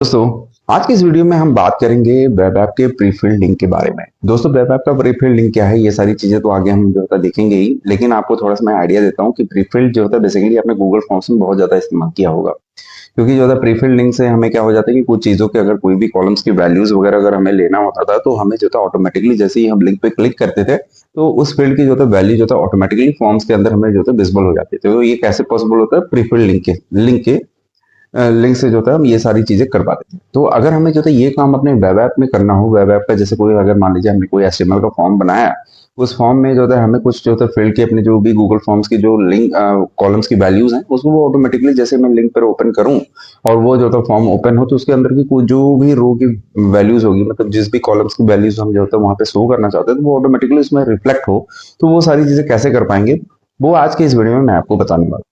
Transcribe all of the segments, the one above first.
दोस्तों, आज की इस वीडियो में हम बात करेंगे वेब ऐप के प्रीफिल्ड लिंक के बारे में। दोस्तों, वेब ऐप का प्रीफिल्ड लिंक क्या है, ये सारी चीजें तो आगे हम जो होता है देखेंगे ही, लेकिन आपको थोड़ा सा मैं आइडिया देता हूँ कि प्रीफिल्ड जो होता है बेसिकली आपने गूगल फॉर्म्स में बहुत ज्यादा इस्तेमाल किया होगा। क्योंकि जो होता है प्रीफिल्ड लिंक से हमें क्या हो जाता है कि कुछ चीजों के अगर कोई भी कॉलम्स की वैल्यूज वगैरह अगर हमें लेना होता था तो हमें जो था ऑटोमेटिकली जैसे ही हम लिंक पे क्लिक करते थे तो उस फील्ड की जो था वैल्यू जो था ऑटोमेटिकली फॉर्म्स के अंदर हमें जो था विजिबल हो जाती थी। तो ये कैसे पॉसिबल होता है, प्रीफिल्ड लिंक के लिंक से जो था हम ये सारी चीजें कर पाते थे। तो अगर हमें जो था ये काम अपने वेब ऐप में करना हो, वेब ऐप का जैसे कोई अगर मान लीजिए हमने कोई एचटीएमएल का फॉर्म बनाया, उस फॉर्म में जो था हमें कुछ जो था फील्ड की अपने जो भी गूगल फॉर्म्स की जो लिंक कॉलम्स की वैल्यूज हैं उसको वो ऑटोमेटिकली जैसे मैं लिंक पर ओपन करूं और वो जो था फॉर्म ओपन हो तो उसके अंदर की कुछ जो भी रो की वैल्यूज होगी, मतलब जिस भी कॉलम्स की वैल्यूज हम जो होता है वहां पे शो करना चाहते हैं तो वो ऑटोमेटिकली उसमें रिफ्लेक्ट हो। तो वो सारी चीजें कैसे कर पाएंगे वो आज के इस वीडियो में मैं आपको बताने वाला हूं।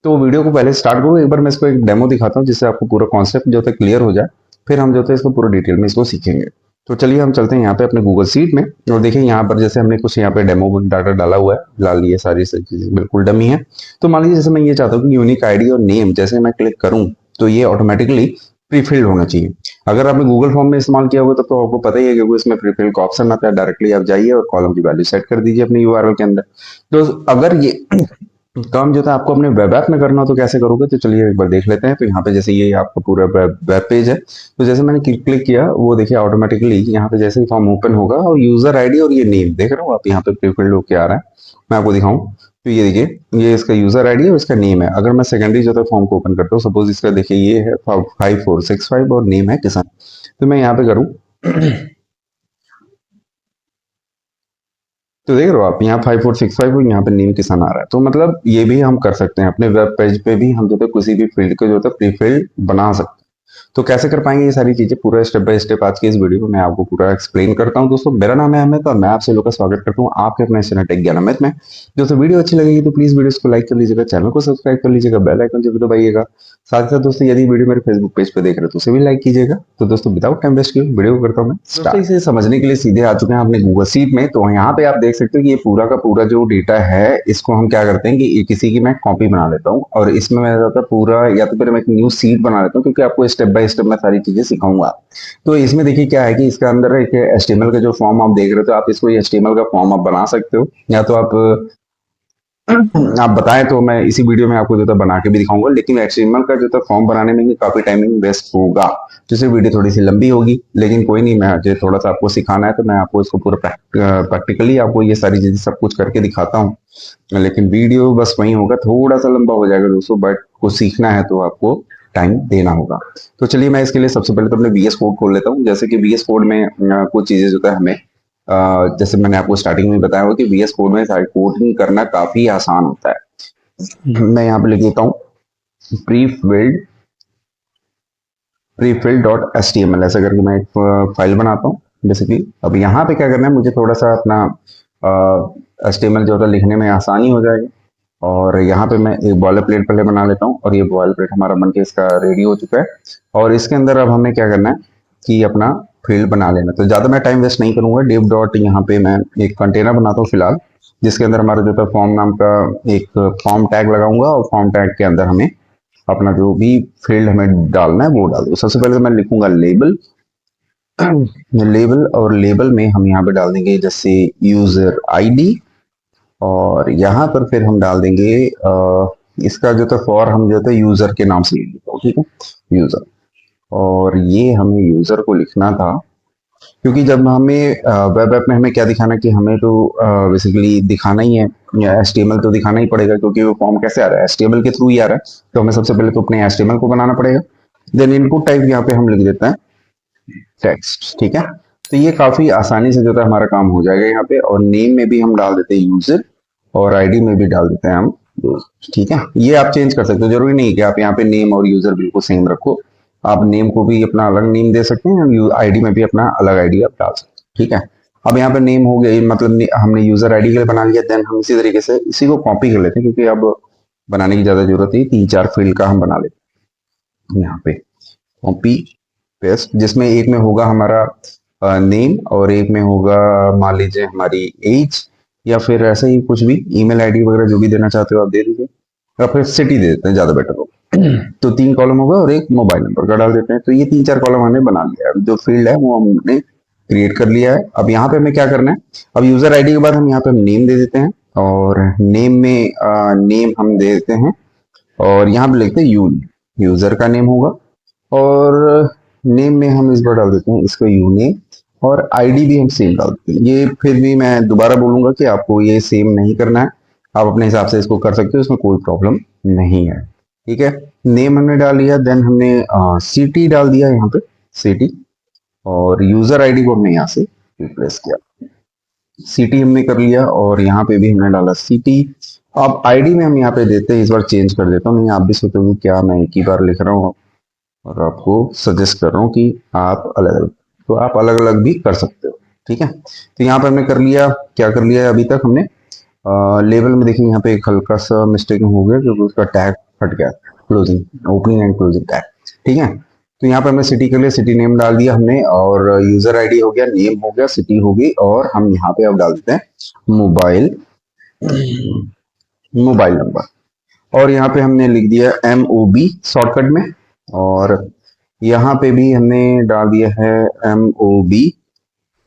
तो वीडियो को पहले स्टार्ट करूँ, एक बार मैं इसको एक डेमो दिखाता हूँ जिससे आपको पूरा कॉन्सेप्ट जो है क्लियर हो जाए। फिर हम जो है इसको पूरा डिटेल में इसको सीखेंगे। तो चलिए हम चलते हैं यहाँ पे अपने गूगल सीट में और देखिए यहाँ पर जैसे हमने कुछ यहाँ पे डेमो डाटा डाला हुआ है, डाल ये सारी चीजें बिल्कुल डमी है। तो मान लीजिए जैसे मैं ये चाहता हूँ कि यूनिक आईडी और नेम जैसे मैं क्लिक करूँ तो ये ऑटोमेटिकली प्रीफिल्ड होना चाहिए। अगर आपने गूगल फॉर्म में इस्तेमाल किया हुआ तो आपको पता ही है कि इसमें प्रीफिल्ड का ऑप्शन आता है, डायरेक्टली आप जाइए और कॉलम की वैल्यू सेट कर दीजिए अपने यूआरएल के अंदर। तो अगर ये काम जो था आपको अपने वेब ऐप में करना हो तो कैसे करोगे, तो चलिए एक बार देख लेते हैं। तो यहाँ पे जैसे ये आपका पूरा वेब पेज है, तो जैसे मैंने क्लिक किया वो देखिए ऑटोमेटिकली यहाँ पे जैसे ही फॉर्म ओपन होगा और यूजर आईडी और ये नेम देख रहे हो आप यहाँ पे प्रीफिल्ड होके आ रहा है। मैं आपको दिखाऊं तो ये देखिए ये इसका यूजर आईडी और इसका नेम है। अगर मैं सेकेंडरी जो था फॉर्म को ओपन करता हूँ, सपोज इसका देखिए ये है 5465 और नेम है किसान। तो मैं यहाँ पे करूँ तो देख रहे हो आप यहाँ 5465 और यहाँ पे नेम किसान आ रहा है। तो मतलब ये भी हम कर सकते हैं अपने वेब पेज पे भी, हम जो है किसी भी फील्ड को जो है प्री फील्ड बना सकते हैं। तो कैसे कर पाएंगे ये सारी चीजें पूरा स्टेप बाय स्टेप आज के इस वीडियो में मैं आपको पूरा एक्सप्लेन करता हूं। दोस्तों, मेरा नाम है अमित और मैं आपसे लोग का स्वागत करता हूं आपके अपने चैनल टेक ज्ञान अमित में। दोस्तों, वीडियो अच्छी लगेगी तो प्लीज वीडियो को लाइक कर लीजिएगा, चैनल को सब्सक्राइब कर लीजिएगा, बेल आइकन जरूर दबाइएगा। साथ ही साथ दोस्तों यदि वीडियो मेरे फेसबुक पेज पे देख रहे हो तो उसे भी लाइक कीजिएगा। तो दोस्तों विदाउट टाइम वेस्ट किए वीडियो को करता हूं मैं स्टार्ट। इसे समझने के लिए सीधे आ चुके हैं अपने गूगल सीट में। तो यहाँ पे आप देख सकते हो कि ये पूरा का पूरा जो डेटा है इसको हम क्या करते हैं कि किसी की मैं कॉपी बना लेता हूँ और इसमें मैं जाता पूरा या तो फिर मैं एक न्यू सीट बना लेता हूँ क्योंकि आपको स्टेप बाय स्टेप मैं सारी चीजें सिखाऊंगा। तो इसमें देखिए क्या है कि इसके अंदर एक एचटीएमएल का जो फॉर्म आप देख रहे हो तो आप इसको एचटीएमएल का फॉर्म आप बना सकते हो या तो आप बताएं तो मैं इसी वीडियो में आपको जो था बना के भी दिखाऊंगा। लेकिन एचटीएमएल का जो था फॉर्म बनाने में भी काफी टाइमिंग वेस्ट होगा, जिससे वीडियो थोड़ी सी लंबी होगी। लेकिन कोई नहीं, मैं जो थोड़ा सा आपको सिखाना है तो मैं आपको इसको पूरा प्रैक्टिकली आपको ये सारी चीजें सब कुछ करके दिखाता हूँ। लेकिन वीडियो बस वही होगा, थोड़ा सा लंबा हो जाएगा दोस्तों, बट कुछ सीखना है तो आपको टाइम देना होगा। तो चलिए मैं इसके लिए सबसे पहले तो अपने वीएस कोड खोल लेता हूँ। जैसे कि वीएस कोड में कुछ चीजें जो है हमें जैसे मैंने आपको स्टार्टिंग में बताया हुआ कि वीएस कोड में सारी कोडिंग करना काफी आसान होता है। मैं यहाँ पे लिख देता हूँ prefilled prefilled dot H T M L ऐसा करके मैं एक फाइल बनाता हूँ। जैसे कि अब यहाँ पे क्या करना है, मुझे थोड़ा सा अपना एच टी एम एल जो होता है लिखने में आसानी हो जाएगी। और यहाँ पे मैं एक बॉयलर प्लेट पहले बना लेता हूँ और ये बॉयलर प्लेट हमारा बनके इसका रेडी हो चुका है। और इसके अंदर अब हमें क्या करना है कि अपना फील्ड बना लेना। तो ज्यादा मैं टाइम वेस्ट नहीं करूंगा, डिव डॉट यहाँ पे मैं एक कंटेनर बनाता हूँ फिलहाल, जिसके अंदर हमारा जो है फॉर्म नाम का एक फॉर्म टैग लगाऊंगा और फॉर्म टैग के अंदर हमें अपना जो भी फील्ड हमें डालना है वो डाल दो। सबसे पहले तो मैं लिखूंगा लेबल लेबल और लेबल में हम यहाँ पे डाल देंगे जैसे यूजर आईडी और यहाँ पर फिर हम डाल देंगे इसका जो था फॉर हम जो था यूजर के नाम से ले लेते हैं, ठीक है यूजर। और ये हमें यूजर को लिखना था क्योंकि जब हमें वेब ऐप में हमें क्या दिखाना कि हमें तो बेसिकली दिखाना ही है या एचटीएमएल तो दिखाना ही पड़ेगा क्योंकि वो फॉर्म कैसे आ रहा है एचटीएमएल के थ्रू ही आ रहा है। तो हमें सबसे पहले तो अपने एचटीएमएल को बनाना पड़ेगा। देन इनपुट टाइप यहाँ पे हम लिख देते हैं टेक्स्ट, ठीक है। तो ये काफी आसानी से जो है हमारा काम हो जाएगा यहाँ पे। और नेम में भी हम डाल देते हैं यूजर और आईडी में भी डाल देते हैं हम यूजर, ठीक है। ये आप चेंज कर सकते हो, जरूरी नहीं कि आप यहाँ पे नेम और यूजर बिल्कुल सेम रखो। आप नेम को भी अपना अलग नेम दे सकते हैं, आईडी में भी अपना अलग आईडी आप डाल सकते हैं, ठीक है। अब यहाँ पे नेम हो गया, मतलब हमने यूजर आईडी के लिए बना लिया। देन हम इसी तरीके से इसी को कॉपी कर लेते हैं क्योंकि अब बनाने की ज्यादा जरूरत है, 3-4 फील्ड का हम बना लेते हैं यहाँ पे कॉपी पेस्ट, जिसमें एक में होगा हमारा नेम और एक में होगा मान लीजिए हमारी एज या फिर ऐसे ही कुछ भी ईमेल आईडी वगैरह जो भी देना चाहते हो आप दे दीजिए या फिर सिटी दे देते हैं, ज्यादा बेटर होगा। तो 3 कॉलम होगा और एक मोबाइल नंबर का डाल देते हैं। तो ये 3-4 कॉलम हमने बना लिया है। जो फील्ड है वो हमने क्रिएट कर लिया है। अब यहाँ पे हमें क्या करना है, अब यूजर आईडी के बाद हम यहाँ पे नेम दे देते हैं, और नेम में नेम हम दे देते हैं, और यहाँ पे लिखते हैं यूजर का नेम होगा, और नेम में हम इस बार डाल देते हैं इसको यूनेम, और आईडी भी हम सेम डाल देते हैं। ये फिर भी मैं दोबारा बोलूंगा कि आपको ये सेम नहीं करना है, आप अपने हिसाब से इसको कर सकते हो, इसमें कोई प्रॉब्लम नहीं है। ठीक है, नेम हमने डाल लिया, देन हमने सिटी डाल दिया यहाँ पे, सिटी, और यूजर आईडी को हमने यहाँ से रिप्लेस किया, सिटी हमने कर लिया, और यहाँ पे भी हमने डाला सिटी। अब आईडी में हम यहाँ पे देते हैं, इस बार चेंज कर देता हूँ, नहीं आप भी सोचोगे क्या मैं एक ही बार लिख रहा हूँ, और आपको सजेस्ट कर रहा हूँ कि आप अलग अलग, तो आप अलग अलग भी कर सकते हो। ठीक है, तो यहाँ पे हमने कर लिया, क्या कर लिया है अभी तक हमने, लेवल में देखिए यहाँ पे एक हल्का सा मिस्टेक हो गया क्योंकि उसका टैग हट गया, closing, opening and closing tag. ठीक है, तो यहाँ पे हमने सिटी के लिए सिटी नेम डाल दिया हमने, और यूजर आईडी हो गया, नेम हो गया, सिटी हो गई, और हम यहाँ पे अब डाल देते हैं मोबाइल मोबाइल नंबर, और यहाँ पे हमने लिख दिया MOB शॉर्टकट में, और यहाँ पे भी हमने डाल दिया है MOB,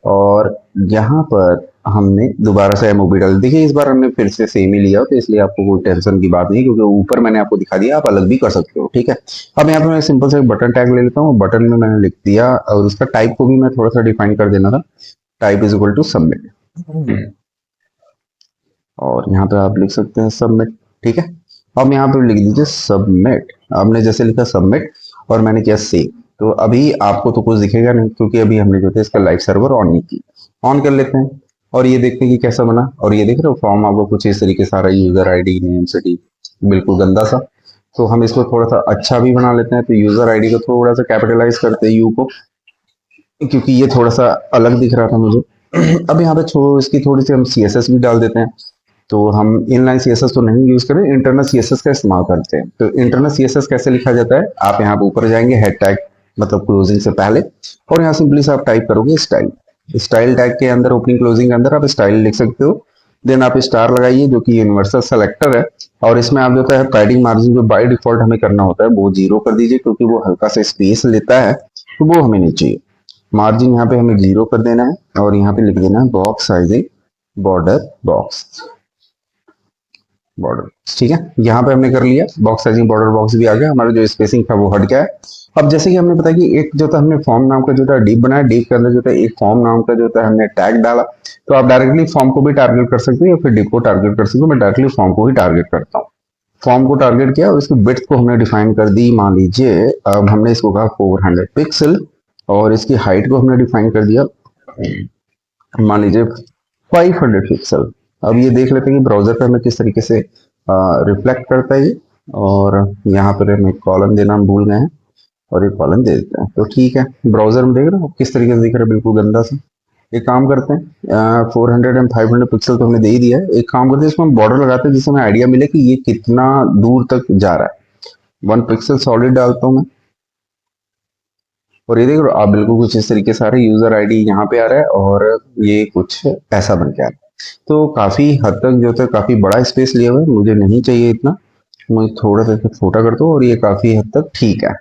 और यहाँ पर हमने दोबारा से MOB डाल, देखिए इस बार हमने फिर से सेम ही लिया, तो इसलिए आपको कोई टेंशन की बात नहीं, क्योंकि ऊपर मैंने आपको दिखा दिया, आप अलग भी कर सकते हो। ठीक है, अब यहाँ पे मैं सिंपल से बटन टैग ले लेता हूँ, बटन में मैंने लिख दिया, और उसका टाइप को भी मैं थोड़ा सा डिफाइन कर देना था, type is equal to submit, और यहाँ पे आप लिख सकते हैं सबमिट। ठीक है, अब यहाँ पे लिख दीजिए सबमिट, आपने जैसे लिखा सबमिट और मैंने किया सेव, तो अभी आपको तो कुछ दिखेगा नहीं, क्योंकि अभी हमने जो है इसका लाइव सर्वर ऑन नहीं की। ऑन कर लेते हैं और ये देखते हैं कि कैसा बना, और ये देख रहे हो फॉर्म आपको कुछ इस तरीके सारा, यूजर आईडी, नेम, सिटी, बिल्कुल गंदा सा। तो हम इसको थोड़ा सा अच्छा भी बना लेते हैं, तो यूजर आईडी को थोड़ा सा कैपिटलाइज करते हैं, यू को, क्योंकि ये थोड़ा सा अलग दिख रहा था मुझे। अब यहाँ पे छोड़ो, इसकी थोड़ी सी हम CSS भी डाल देते हैं। तो हम इनलाइन CSS तो नहीं यूज करें, इंटरनल CSS का इस्तेमाल करते हैं। तो इंटरनल CSS कैसे लिखा जाता है, आप यहाँ पे ऊपर जाएंगे, हेड टैग मतलब क्लोजिंग से पहले, और यहाँ सिंपली से आप टाइप करोगे स्टाइल, स्टाइल टैग के अंदर ओपनिंग क्लोजिंग के अंदर आप स्टाइल लिख सकते हो। देन आप स्टार लगाइए जो कि यूनिवर्सल सेलेक्टर है, और इसमें आप जो है पैडिंग मार्जिन जो बाय डिफॉल्ट हमें करना होता है वो 0 कर दीजिए, क्योंकि वो हल्का सा स्पेस लेता है, तो वो हमें नहीं चाहिए। मार्जिन यहाँ पे हमें 0 कर देना है, और यहाँ पे लिख देना है box sizing border box, border. ठीक है, यहाँ पे हमने कर लिया, बॉक्स साइजिंग बॉर्डर बॉक्स भी आ गया, हमारा जो स्पेसिंग था वो हट गया है। अब जैसे कि हमने बताया कि एक जो था हमने फॉर्म नाम का जो था डिप बनाया, डिप के अंदर जो था एक फॉर्म नाम का जो था हमने टैग डाला, तो आप डायरेक्टली फॉर्म को भी टारगेट कर सकते हो या फिर डिप को टारगेट कर सकते हो। मैं डायरेक्टली फॉर्म को ही टारगेट करता हूँ, फॉर्म को टारगेट किया, और इसकी विड्थ को हमने डिफाइन कर दी, मान लीजिए अब हमने इसको कहा 400 पिक्सल, और इसकी हाइट को हमने डिफाइन कर दिया, मान लीजिए 500 पिक्सल। अब ये देख लेते हैं कि ब्राउजर पे हमें किस तरीके से रिफ्लेक्ट करता है ये, और यहाँ पर हम एक कॉलम देना हम भूल गए हैं, और एक कॉलम दे देते हैं, तो ठीक है। ब्राउजर में देख रहे हो किस तरीके से दिख रहा है, बिल्कुल गंदा सा। एक काम करते हैं, 400 एंड 500 पिक्सल तो हमने दे ही दिया है, एक काम करते हैं इसमें हम बॉर्डर लगाते हैं, जिससे हमें आइडिया मिले कि ये कितना दूर तक जा रहा है। 1 पिक्सल सॉलिड डालता हूँ मैं, और ये देख रहे हो आप बिल्कुल कुछ इस तरीके से आ रहा है, यूजर आईडी यहाँ पे आ रहा है, और ये कुछ ऐसा बन के आ रहा है। तो काफी हद तक जो है काफी बड़ा स्पेस लिया हुआ है, मुझे नहीं चाहिए इतना, मुझे थोड़ा सा छोटा कर दो, और ये काफी हद तक ठीक है।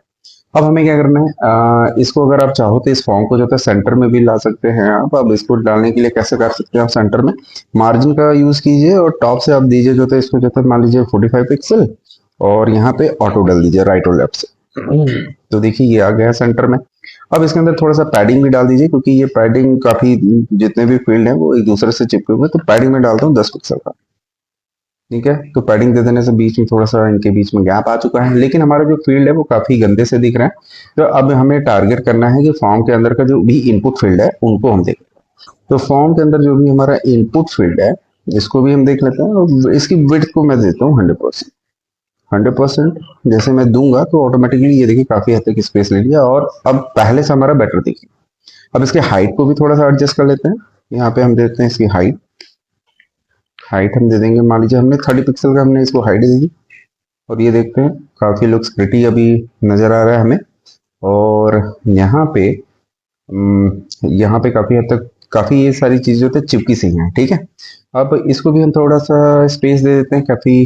अब हमें क्या करना है, इसको अगर आप चाहो तो इस फॉर्म को जो है सेंटर में भी ला सकते हैं आप। अब इसको डालने के लिए कैसे कर सकते हैं आप, सेंटर में मार्जिन का यूज कीजिए, और टॉप से आप दीजिए जो है इसको जो है मान लीजिए 45 पिक्सल, और यहाँ पे ऑटो डाल दीजिए राइट और लेफ्ट से, तो देखिए ये आ गया सेंटर में। अब इसके अंदर थोड़ा सा पैडिंग भी डाल दीजिए, क्योंकि ये पैडिंग काफी, जितने भी फील्ड हैं वो एक दूसरे से चिपके हुए, तो पैडिंग में डालता हूँ 10 पिक्सल का। ठीक है, तो पैडिंग दे देने से बीच में थोड़ा सा इनके बीच में गैप आ चुका है, लेकिन हमारा जो फील्ड है वो काफी गंदे से दिख रहा है। तो अब हमें टारगेट करना है कि फॉर्म के अंदर का जो भी इनपुट फील्ड है उनको हम देखें। तो फॉर्म के अंदर जो भी हमारा इनपुट फील्ड है इसको भी हम देख लेते हैं, और इसकी विड्थ को मैं देता हूँ 100%। 100% जैसे मैं दूंगा तो ऑटोमेटिकली ये देखिए काफी हद तक स्पेस ले लिया, और अब पहले से हमारा बेटर देखिए। अब इसके हाइट को भी थोड़ा सा एडजस्ट कर लेते हैं, यहाँ पे हम देखते हैं इसकी हाइट, हाइट हम दे देंगे, मान लीजिए हमने 30 पिक्सल का हमने इसको हाइट दे दी, और ये देखते हैं काफी लुक्स प्रिटी अभी नजर आ रहा है हमें। और यहाँ पे काफी हद तक काफी ये सारी चीजें जो है चिपकी सी हैं, ठीक है। अब इसको भी हम थोड़ा सा स्पेस दे देते हैं काफी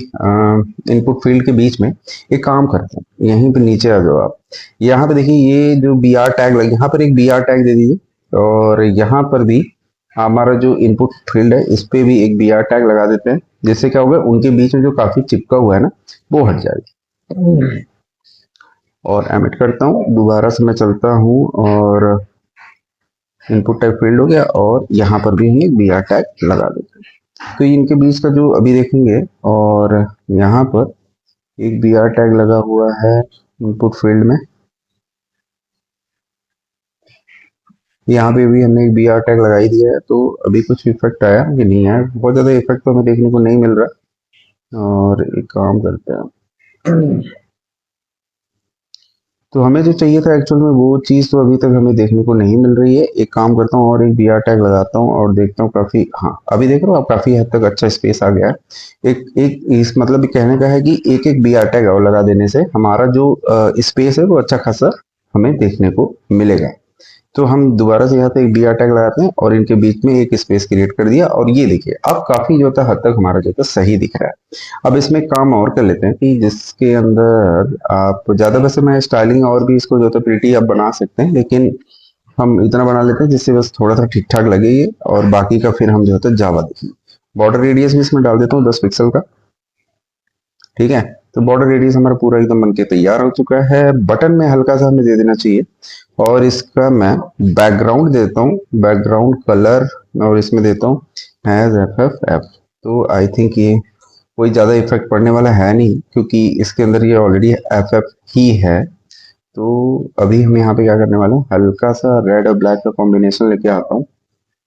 इनपुट फील्ड के बीच में। एक काम करते हैं, यहीं पे नीचे आ जाओ आप। यहाँ पे देखिए ये जो बी आर टैग लगे, यहाँ पर एक बी आर टैग दे दीजिए, और यहाँ पर भी हमारा जो इनपुट फील्ड है इस पे भी एक बी आर टैग लगा देते हैं, जिससे क्या होगा उनके बीच में जो काफी चिपका हुआ है ना वो हट जाएगा। और एमिट करता हूँ, दोबारा से मैं चलता हूँ, और इनपुट टैग फील्ड हो गया, और यहाँ पर भी हम एक बी आर टैग लगा देते हैं। तो इनके बीच का जो अभी देखेंगे, और यहाँ पर एक बी आर टैग लगा हुआ है इनपुट फील्ड में, यहाँ पे भी हमने एक बी आर टैग लगा ही दिया है। तो अभी कुछ इफेक्ट आया कि नहीं आया, बहुत ज़्यादा इफेक्ट तो हमें देखने को नहीं मिल रहा। और एक काम करते हैं, तो हमें जो चाहिए था एक्चुअल में वो चीज़ तो अभी तक हमें देखने को नहीं मिल रही है। एक काम करता हूँ और एक बी आर टैग लगाता हूँ और देखता हूँ, काफ़ी, हाँ अभी देख रहे हो आप, काफ़ी हद तक अच्छा स्पेस आ गया है। एक एक इस मतलब कहने का है कि एक एक बी आर टैग और लगा देने से हमारा जो स्पेस है वो अच्छा खासा हमें देखने को मिलेगा। तो हम दोबारा से यहाँ पे एक बी आर टैग लगाते हैं और इनके बीच में एक स्पेस क्रिएट कर दिया, और ये देखिए अब काफी जो है हद तक हमारा जो है सही दिख रहा है। अब इसमें एक काम और कर लेते हैं कि जिसके अंदर आप ज्यादा, वैसे मैं स्टाइलिंग और भी इसको जो है प्रिटी आप बना सकते हैं, लेकिन हम इतना बना लेते हैं जिससे बस थोड़ा सा ठीक ठाक लगे ये, और बाकी का फिर हम जो है जावा देखेंगे। बॉर्डर रेडियस भी इसमें डाल देता हूँ 10 पिक्सल का, ठीक है। तो बॉर्डर रेडियस हमारा पूरा एकदम बनके तैयार हो चुका है। बटन में हल्का सा हमें दे देना चाहिए, और इसका मैं बैकग्राउंड देता हूँ, बैकग्राउंड कलर, और इसमें देता हूँ हैज एफ एफ एफ। तो आई थिंक ये कोई ज़्यादा इफेक्ट पड़ने वाला है नहीं, क्योंकि इसके अंदर ये ऑलरेडी एफ एफ ही है। तो अभी हम यहाँ पे क्या करने वाले हैं, हल्का सा रेड और ब्लैक का कॉम्बिनेशन लेके आता हूँ,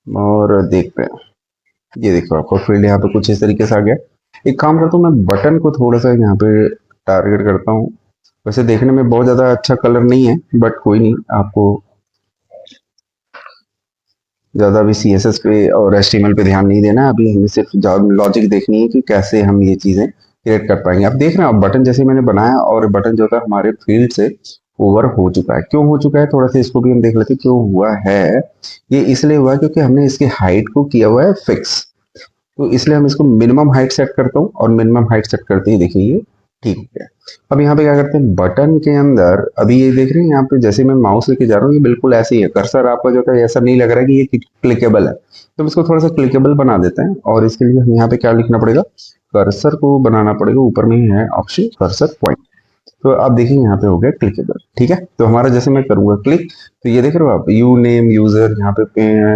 और देखते हैं। ये देखो आपको फील्ड यहाँ पे कुछ इस तरीके से आ गया। एक काम करता हूँ, मैं बटन को थोड़ा सा यहाँ पे टारगेट करता हूँ। वैसे देखने में बहुत ज़्यादा अच्छा कलर नहीं है, बट कोई नहीं, आपको ज़्यादा अभी सी एस एस पे और एच टी एम एल पे ध्यान नहीं देना है। अभी हमें सिर्फ लॉजिक देखनी है कि कैसे हम ये चीज़ें क्रिएट कर पाएंगे। आप देख रहे हैं, आप बटन जैसे मैंने बनाया, और बटन जो था हमारे फील्ड से ओवर हो चुका है। क्यों हो चुका है, थोड़ा सा इसको भी हम देख लेते हैं क्यों हुआ है। ये इसलिए हुआ है क्योंकि हमने इसकी हाइट को किया हुआ है फिक्स। तो इसलिए हम इसको मिनिमम हाइट सेट करता हूँ, और मिनिमम हाइट सेट करते ही देखिए ये ठीक है। अब यहाँ पे क्या करते हैं, बटन के अंदर अभी ये देख रहे हैं, यहाँ पे जैसे मैं माउस लेके जा रहा हूँ ये बिल्कुल ऐसे ही है, कर्सर आपका जो है ऐसा नहीं लग रहा है कि ये क्लिकेबल है। तो हम इसको थोड़ा सा क्लिकेबल बना देते हैं, और इसके लिए हम यहाँ पे क्या लिखना पड़ेगा, कर्सर को बनाना पड़ेगा। ऊपर में ही है ऑप्शन कर्सर पॉइंट। तो आप देखिए यहाँ पे हो गया क्लिकेबल, ठीक है। तो हमारा जैसे मैं करूंगा क्लिक, तो ये देख रहे हो आप, यू नेम यूजर, यहाँ पे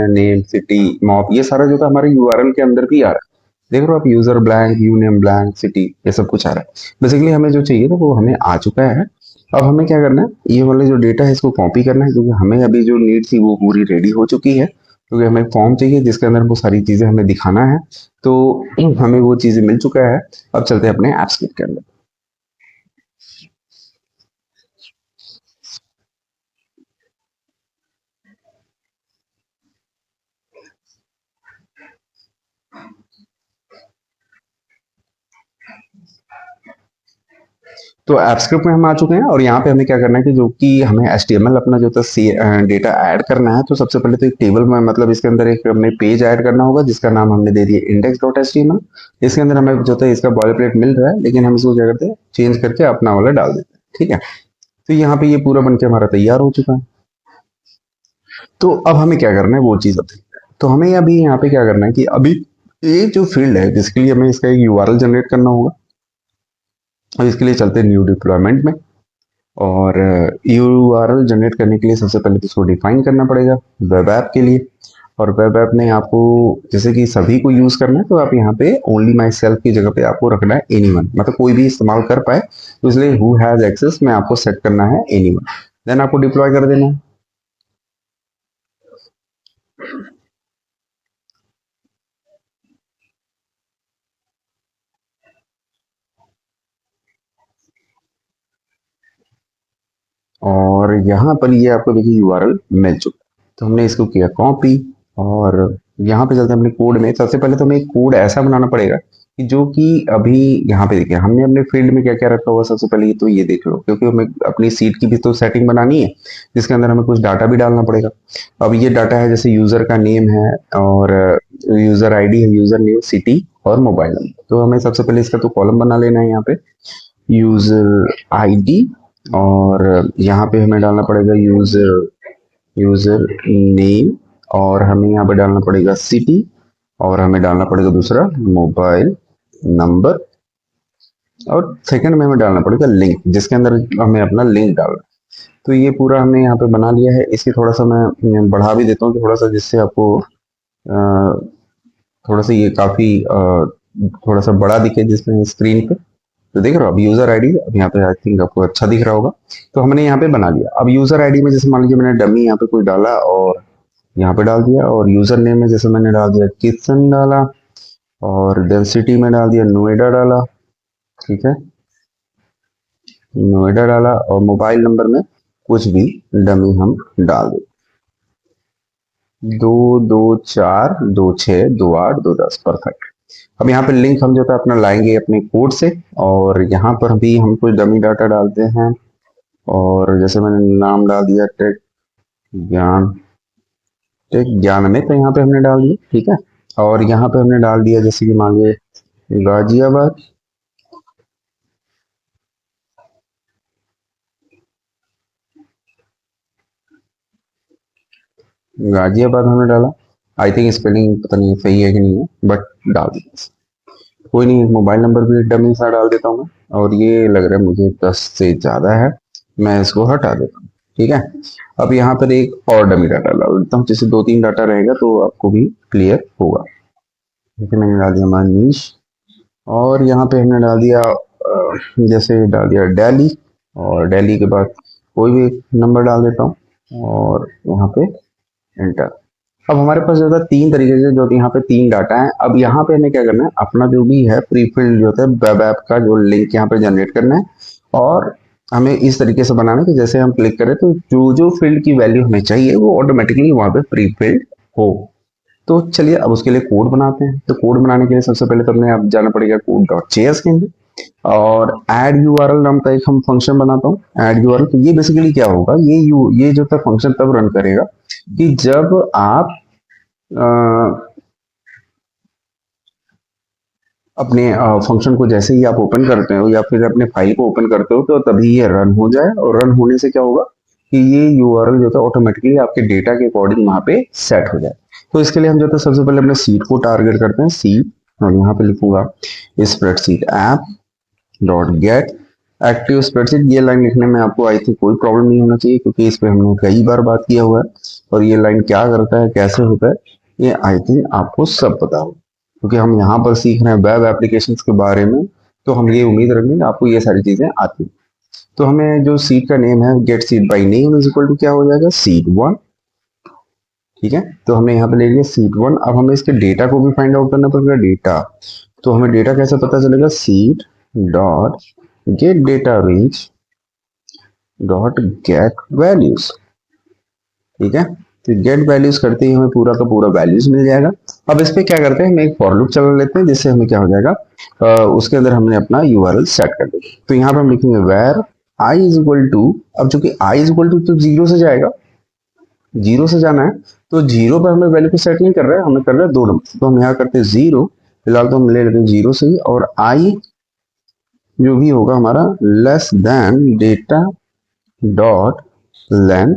नेम सिटी मॉप, ये सारा जो था हमारे यूआरएल के अंदर भी आ रहा है। देख रहे हो आप, user blank, you name blank, city, ये सब कुछ आ रहा है। बेसिकली हमें जो चाहिए था वो हमें आ चुका है। अब हमें क्या करना है, ये वाला जो डेटा है इसको कॉपी करना है, क्योंकि हमें अभी जो नीड थी वो पूरी रेडी हो चुकी है। क्योंकि हमें फॉर्म चाहिए जिसके अंदर वो सारी चीजें हमें दिखाना है, तो हमें वो चीजें मिल चुका है। अब चलते हैं अपने एप्स के अंदर। तो एब्स्क्रिप्ट में हम आ चुके हैं, और यहाँ पे हमें क्या करना है कि जो कि हमें HTML अपना जो था डेटा ऐड करना है। तो सबसे पहले तो एक टेबल में, मतलब इसके अंदर एक हमें पेज ऐड करना होगा जिसका नाम हमने दे दिया index.html। इसके अंदर हमें जो था इसका बॉयलर प्लेट मिल रहा है, लेकिन हम इसको क्या करते हैं, चेंज करके अपना वाला डाल देते हैं, ठीक है। तो यहाँ पे ये पूरा बनके हमारा तैयार हो चुका है। तो अब हमें क्या करना है वो चीज़ बताइए। तो हमें अभी यहाँ पे क्या करना है कि अभी ये जो फील्ड है जिसके लिए हमें इसका एक यूआरएल जनरेट करना होगा। अब इसके लिए चलते हैं न्यू डिप्लॉयमेंट में, और यूआरएल जनरेट करने के लिए सबसे पहले तो इसको डिफाइन करना पड़ेगा वेब ऐप के लिए। और वेब ऐप में आपको जैसे कि सभी को यूज करना है, तो आप यहाँ पे ओनली माई सेल्फ की जगह पे आपको रखना है एनीवन, मतलब कोई भी इस्तेमाल कर पाए। तो इसलिए हु हैज एक्सेस में आपको सेट करना है एनीवन, देन आपको डिप्लॉय कर देना है। और यहाँ पर ये आपको देखिए यूआरएल मिल चुका है। तो हमने इसको किया कॉपी, और यहाँ पे चलते हैं अपने कोड में। सबसे पहले तो हमें एक कोड ऐसा बनाना पड़ेगा कि जो कि अभी यहाँ पे देखिए हमने अपने फील्ड में क्या क्या रखा हुआ, सबसे पहले तो ये देख लो, क्योंकि हमें अपनी सीट की भी तो सेटिंग बनानी है जिसके अंदर हमें कुछ डाटा भी डालना पड़ेगा। अब ये डाटा है, जैसे यूजर का नेम है और यूजर आईडी है, यूजर नेम, सिटी और मोबाइल नंबर। तो हमें सबसे पहले इसका तो कॉलम बना लेना है यहाँ पे, यूजर आईडी, और यहाँ पे हमें डालना पड़ेगा यूजर यूजर नेम, और हमें यहाँ पे डालना पड़ेगा सिटी, और हमें डालना पड़ेगा दूसरा मोबाइल नंबर, और सेकंड में हमें डालना पड़ेगा लिंक, जिसके अंदर हमें अपना लिंक डालना है। तो ये पूरा हमने यहाँ पे बना लिया है। इसकी थोड़ा सा मैं बढ़ा भी देता हूँ थोड़ा सा, जिससे आपको थोड़ा सा ये काफी थोड़ा सा बड़ा दिखे जिसमें स्क्रीन पे। तो देख रहे हो अब यूजर आईडी, अब यहाँ पे आई थिंक आपको अच्छा दिख रहा होगा। तो हमने यहाँ पे बना लिया। अब यूजर आईडी में जैसे मान लीजिए मैंने डमी यहाँ पे कोई डाला और यहाँ पे डाल दिया, और यूजर नेम में जैसे मैंने डाल दिया किशन डाला, और डेंसिटी में डाल दिया नोएडा डाला, ठीक है, नोएडा डाला, और मोबाइल नंबर में कुछ भी डमी हम डाल दें, 22422628 परफेक्ट। अब यहाँ पे लिंक हम जो है अपना लाएंगे अपने कोड से, और यहाँ पर भी हम कोई डमी डाटा डालते हैं, और जैसे मैंने नाम डाल दिया ज्ञान टेक ज्ञान में, तो यहाँ पे हमने डाल दिया, ठीक है। और यहाँ पे हमने डाल दिया जैसे कि मान लीजिए गाजियाबाद, गाजियाबाद हमने डाला। आई थिंक स्पेलिंग पता नहीं सही है कि नहीं है, बट डाल दिया। कोई नहीं, मोबाइल नंबर भी डमी सा डाल देता हूँ मैं, और ये लग रहा है मुझे 10 से ज़्यादा है, मैं इसको हटा देता हूँ, ठीक है। अब यहाँ पर एक और डमी डाटा डाल देता हूँ, जैसे 2-3 डाटा रहेगा तो आपको भी क्लियर होगा। जैसे मैंने डाल दिया मनीष, और यहाँ पे हमने डाल दिया जैसे डाल दिया दिल्ली, और दिल्ली के बाद कोई भी नंबर डाल देता हूँ, और यहाँ पे एंटर। अब हमारे पास जो था 3 तरीके से जो यहाँ पे 3 डाटा है। अब यहाँ पे हमें क्या करना है, अपना जो भी है प्रीफिल्ड जो होता है वेब ऐप का जो लिंक यहाँ पे जनरेट करना है, और हमें इस तरीके से बनाना है कि जैसे हम क्लिक करें तो जो जो फील्ड की वैल्यू हमें चाहिए वो ऑटोमेटिकली वहां पे प्रीफिल्ड हो। तो चलिए अब उसके लिए कोड बनाते हैं। तो कोड बनाने के लिए सबसे पहले तो हमें अब जाना पड़ेगा code.js के अंदर, और एड यूआरएल नाम का एक हम फंक्शन बनाता हूँ, एड यूआरएल। तो ये बेसिकली क्या होगा, ये जो था फंक्शन तब रन करेगा कि जब आप अपने फंक्शन को जैसे ही आप ओपन करते हो या फिर अपने फाइल को ओपन करते हो, तो तभी ये रन हो जाए। और रन होने से क्या होगा कि ये यूआरएल जो था ऑटोमेटिकली आपके डेटा के अकॉर्डिंग वहां पे सेट हो जाए। तो इसके लिए हम जो था सबसे पहले अपने सीट को टारगेट करते हैं, सीट, और यहाँ पे लिखूंगा spreadsheet app dot gate active spreadsheet. ये लाइन लिखने में आपको आई थिंक कोई प्रॉब्लम नहीं होना चाहिए, क्योंकि इस पे हमने कई बार बात किया हुआ है, और ये लाइन क्या करता है, कैसे होता है, ये आई थिंक आपको सब पता हो, क्योंकि हम यहाँ पर सीख रहे हैं वेब एप्लीकेशन के बारे में। तो हम ये उम्मीद रखेंगे कि आपको ये सारी चीजें आती हैं। तो हमें जो सीट का नेम है, get seat by name is equal to क्या हो जाएगा, सीट 1, ठीक है। तो हमने यहाँ पे ले लिया सीट 1। अब हमें इसके डेटा को भी फाइंड आउट करना पड़ेगा, डेटा। तो हमें डेटा कैसे पता चलेगा, seat dot gate data range dot gate values, ठीक है। तो गेट वैल्यूज करते ही हमें पूरा का पूरा वैल्यूज मिल जाएगा। अब इस पे क्या करते हैं, हम एक फॉर लूप चला लेते हैं, जिससे हमें क्या हो जाएगा, उसके अंदर हमने अपना यूआरएल सेट कर दिया। तो यहाँ पे हम लिखेंगे where I is equal to, अब चूंकि आई इज इक्वल टू तो 0 से जाएगा, 0 से जाना है, तो 0 पर हमें वैल्यू को सेट नहीं कर रहे हैं, हमें कर रहे हैं 2 नंबर। तो हम यहाँ करते हैं 0, फिलहाल तो हम ले लेते हैं 0 से ही, और आई जो भी होगा हमारा less than data dot length,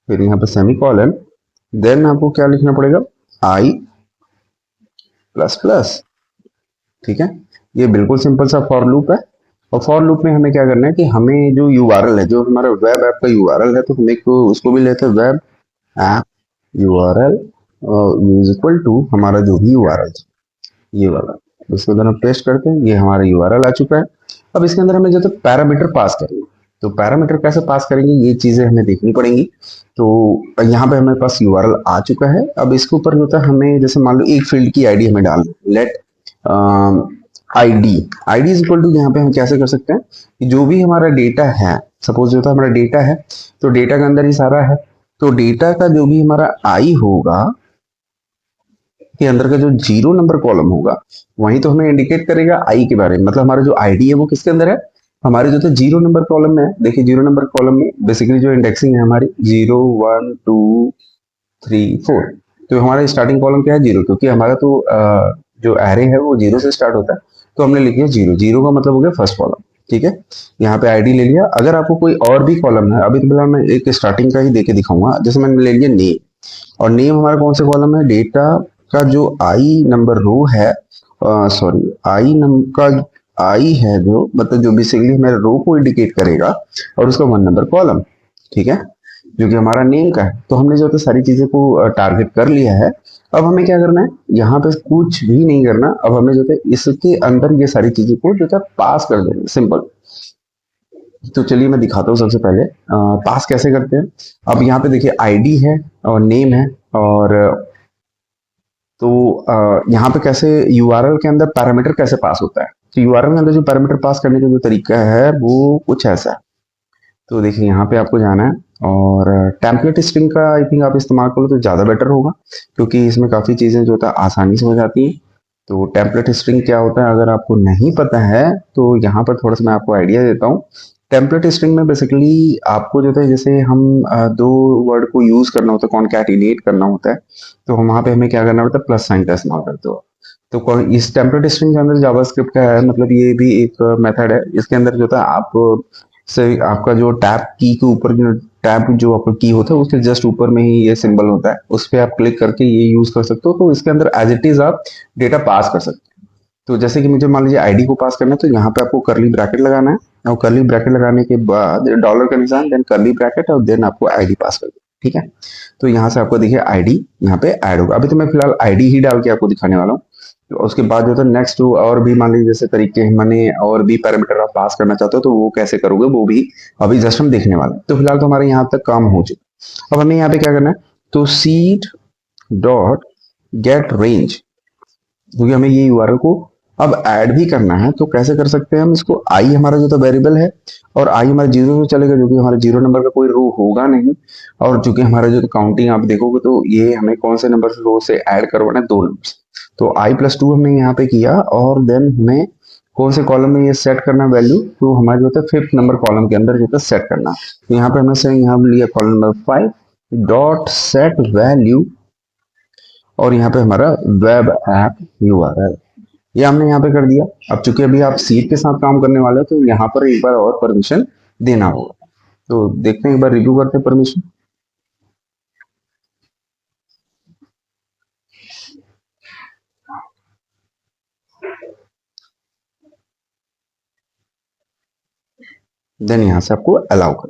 फिर यहाँ पे सेमी कॉलन, देन आपको क्या लिखना पड़ेगा, आई प्लस प्लस, ठीक है। ये बिल्कुल सिंपल सा फॉर लूप है। और फॉर लूप में हमें क्या करना है कि हमें जो यूआरएल है, जो हमारा वेब ऐप का यूआरएल है, तो हम एक उसको भी लेते हैं web app URL is equal to हमारा जो भी यूआरएल ये वाला, इसके अंदर हम पेस्ट करते हैं, ये हमारा यूआरएल आ चुका है। अब इसके अंदर हमें जो है पैरामीटर पास करेंगे। तो पैरामीटर कैसे पास करेंगे, ये चीजें हमें देखनी पड़ेंगी। तो यहाँ पे हमारे पास यूआरएल आ चुका है। अब इसके ऊपर जो है हमें जैसे मान लो एक फील्ड की आईडी हमें डालना है, let ID is equal to, यहाँ पे हम कैसे कर सकते हैं कि जो भी हमारा डेटा है, सपोज जो था हमारा डेटा है, तो डेटा के अंदर ही सारा है, तो डेटा का जो भी हमारा आई होगा, के अंदर का जो 0 नंबर कॉलम होगा वही तो हमें इंडिकेट करेगा आई के बारे में। मतलब हमारा जो आईडी है वो किसके अंदर है, हमारे जो थे 0 नंबर कॉलम में है। देखिए 0 नंबर कॉलम में बेसिकली जो इंडेक्सिंग है हमारी 0 1 2 3 4, तो हमारा स्टार्टिंग कॉलम क्या है 0, क्योंकि हमारा तो जो एरे है वो 0 से स्टार्ट होता है। तो हमने लिख दिया 0, 0 का मतलब हो गया फर्स्ट कॉलम। ठीक है, यहाँ पे आईडी ले लिया। अगर आपको कोई और भी कॉलम है, अभी तो फिलहाल मैं एक स्टार्टिंग का ही देके दिखाऊंगा। जैसे मैंने ले लिया नेम, और नेम हमारा कौन से कॉलम है, डेटा का जो आई नंबर रो है, सॉरी आई नंबर का आई है जो, मतलब जो बेसिकली मेरे रो को इंडिकेट करेगा, और उसका 1 नंबर कॉलम। ठीक है, जो कि हमारा नेम का है। तो हमने जो है सारी चीजें को टारगेट कर लिया है। अब हमें क्या करना है, यहाँ पे कुछ भी नहीं करना। अब हमें जो है इसके अंदर ये सारी चीजें को जो है पास कर देना, सिंपल। तो चलिए मैं दिखाता हूँ सबसे पहले पास कैसे करते हैं। अब यहाँ पे देखिए आईडी है और नेम है, और तो यहाँ पे कैसे यूआरएल के अंदर पैरामीटर कैसे पास होता है। तो यूआरएल के अंदर जो पैरामीटर पास करने का जो तरीका है वो कुछ ऐसा है। तो देखिए यहाँ पे आपको जाना है, और टेम्पलेट स्ट्रिंग का आई थिंक आप इस्तेमाल करो तो ज़्यादा बेटर होगा, क्योंकि इसमें काफ़ी चीज़ें जो होता है आसानी से हो जाती हैं। तो टेम्पलेट स्ट्रिंग क्या होता है अगर आपको नहीं पता है तो यहाँ पर थोड़ा सा मैं आपको आइडिया देता हूँ। टेम्पलेट स्ट्रिंग में बेसिकली आपको जो है जैसे हम दो वर्ड को यूज करना होता है, कॉन्कैटिनेट करना होता है, तो हम वहाँ पे हमें क्या करना होता है, प्लस साइन का इस्तेमाल करते हो। तो इस टेम्पलेट स्ट्रिंग के अंदर जावास्क्रिप्ट का है, मतलब ये भी एक मेथड है। इसके अंदर जो था आप से आपका जो टैब की के ऊपर जो टैब जो आपका की होता है उसके जस्ट ऊपर में ही ये सिंबल होता है, उस पर आप क्लिक करके ये यूज कर सकते हो। तो इसके अंदर एज इट इज आप डेटा पास कर सकते हो। तो जैसे कि मुझे मान लीजिए आईडी को पास करना है, तो यहाँ पे आपको करली ब्रैकेट लगाना है, और करली ब्रैकेट लगाने के बाद डॉलर का निशान, देन करली ब्रैकेट, और देन आपको आईडी पास कर दो। ठीक है, तो यहाँ से आपको देखिए आईडी यहाँ पे ऐड होगा। अभी तो मैं फिलहाल आईडी ही डाल के आपको दिखाने वाला हूँ। तो उसके बाद जो है नेक्स्ट और भी मान लीजिए जैसे तरीके मैंने और भी पैरामीटर आप पास करना चाहते हो तो वो कैसे करोगे वो भी अभी जस्ट हम देखने वाले हैं। तो फिलहाल तो हमारे यहाँ तक काम हो चुका। अब हमें यहाँ पे क्या करना है, तो सीड डॉट गेट रेंज, क्योंकि हमें ये यूआरएल को अब ऐड भी करना है। तो कैसे कर सकते हैं हम इसको, आई हमारा जो तो वेरिएबल है, और आई हमारा 0 से चलेगा, जो कि हमारे 0 नंबर का कोई रो होगा नहीं। और चूंकि हमारा जो तो काउंटिंग आप देखोगे तो ये हमें कौन से नंबर रो से ऐड करवाना है, 2 नंबर। तो i+2 हमने यहाँ पे किया, और देन हमें कौन से कॉलम में ये सेट करना वैल्यू, तो हमारे जो है 5th नंबर कॉलम के अंदर जो है सेट करना। तो यहाँ पे हमने से यहाँ लिया column number 5 dot set value, और यहाँ पे हमारा वेब ऐप यूआरएल, ये हमने यहाँ पे कर दिया। अब चूंकि अभी आप सीट के साथ काम करने वाले हो तो यहाँ पर एक बार और परमिशन देना होगा। तो देखते हैं, एक बार रिव्यू करते हैं परमिशन। देन यहाँ से आपको अलाउ कर,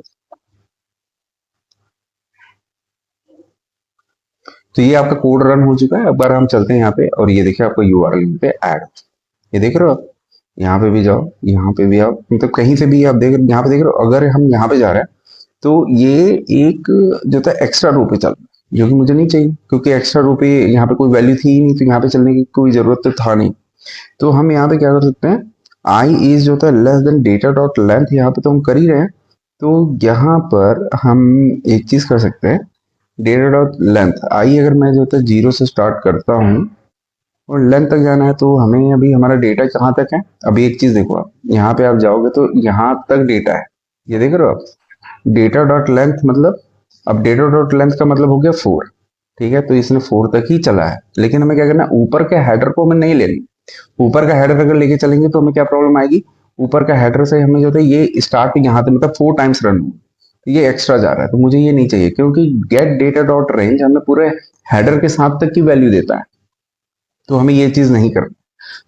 तो ये आपका कोड रन हो चुका है। एक बार हम चलते हैं यहाँ पे, और ये देखिए आपको यूआरएल पे ऐड, ये देख रहे हो आप, यहाँ पे भी जाओ, यहाँ पे भी आप, मतलब कहीं से भी आप देख, यहाँ पे देख रहे हो। अगर हम यहाँ पे जा रहे हैं तो ये एक जो था एक्स्ट्रा रो पे चल रहा है, जो कि मुझे नहीं चाहिए, क्योंकि एक्स्ट्रा रो पे यहाँ पे कोई वैल्यू थी ही नहीं, तो यहाँ पे चलने की कोई जरूरत तो था नहीं। तो हम यहाँ पे क्या कर सकते हैं, आई इज जो था less than data dot length, यहाँ पे तो हम कर ही रहे हैं। तो यहाँ पर हम एक चीज कर सकते हैं, डेटा डॉट लेंथ आई अगर मैं जो है 0 से स्टार्ट करता हूँ और लेंथ तक जाना है, तो हमें अभी हमारा डेटा कहाँ तक है। अभी एक चीज देखो, आप यहाँ पे आप जाओगे तो यहाँ तक डेटा है, ये देख रहे हो आप, डेटा डॉट लेंथ मतलब, अब डेटा डॉट लेंथ का मतलब हो गया 4। ठीक है, तो इसने 4 तक ही चला है, लेकिन हमें क्या करना है, ऊपर के हेडर को हमें नहीं लेनी। ऊपर का हेडर अगर लेके चलेंगे तो हमें क्या प्रॉब्लम आएगी, ऊपर का हेडर से हमें जो है ये स्टार्ट यहाँ तक मतलब 4 टाइम्स रन हो, तो ये एक्स्ट्रा जा रहा है, तो मुझे ये नहीं चाहिए, क्योंकि गेट डेटा डॉट रेंज हमें पूरे हेडर के साथ तक की वैल्यू देता है, तो हमें ये चीज नहीं करना।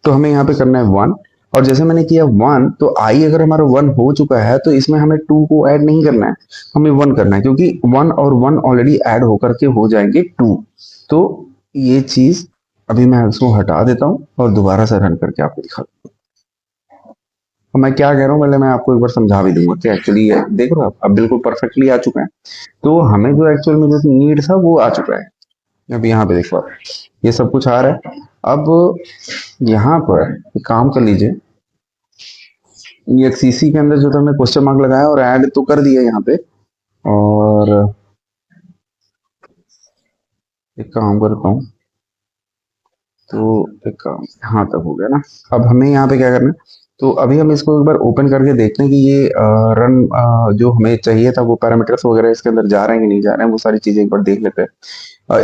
तो हमें यहाँ पे करना है 1, और जैसे मैंने किया 1, तो आई अगर हमारा 1 हो चुका है तो इसमें हमें 2 को ऐड नहीं करना है, हमें 1 करना है, क्योंकि 1 और 1 ऑलरेडी ऐड होकर के हो जाएंगे 2। तो ये चीज अभी मैं इसको हटा देता हूँ और दोबारा से रन करके आपको दिखा दूँ। तो मैं क्या कह रहा हूँ पहले मैं आपको एक बार समझा भी दूंगा कि एक्चुअली देख रहे हो आप, अब बिल्कुल परफेक्टली आ चुका है। तो हमें जो एक्चुअल में जो नीड था वो आ चुका है। अब यहाँ पे देखो आप, ये सब कुछ आ रहा है। अब यहाँ पर एक काम कर लीजिए, ये सीसी के अंदर जो था मैं क्वेश्चन मार्क लगाया और ऐड तो कर दिया यहाँ पे। और एक काम करता हूँ, तो एक काम, हाँ तब हो गया ना। अब हमें यहाँ पे क्या करना है, तो अभी हम इसको एक बार ओपन करके देखते हैं कि ये रन जो हमें चाहिए था वो पैरामीटर्स वगैरह इसके अंदर जा रहे हैं कि नहीं जा रहे हैं, वो सारी चीजें एक बार देख लेते हैं।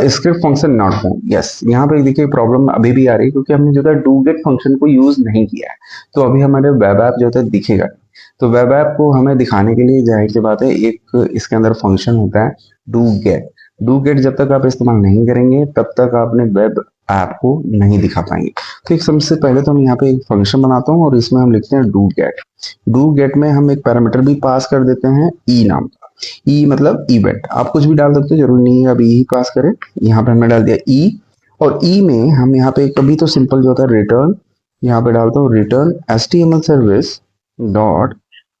Script function not found, yes यहाँ पे देखिए प्रॉब्लम अभी भी आ रही है क्योंकि हमने जो था डू गेट फंक्शन को यूज नहीं किया है। तो अभी हमारे वेब ऐप जो है दिखेगा नहीं। तो वेब ऐप को हमें दिखाने के लिए जाहिर सी बात है एक इसके अंदर फंक्शन होता है डू गेट। डू गेट जब तक आप इस्तेमाल नहीं करेंगे तब तक आपने वेब ऐप को नहीं दिखा पाएंगे। तो एक सबसे पहले तो हम यहाँ पे एक फंक्शन बनाता हूँ और इसमें हम लिखते हैं डू गेट। डू गेट में हम एक पैरामीटर भी पास कर देते हैं ई नाम का। ई मतलब इवेंट, आप कुछ भी डाल सकते हो, जरूरी नहीं है अब ई पास करें। यहाँ पे हमने डाल दिया ई, और ई में हम यहाँ पे कभी तो सिंपल जो होता है रिटर्न, यहाँ पे डालता हूँ return HTML service dot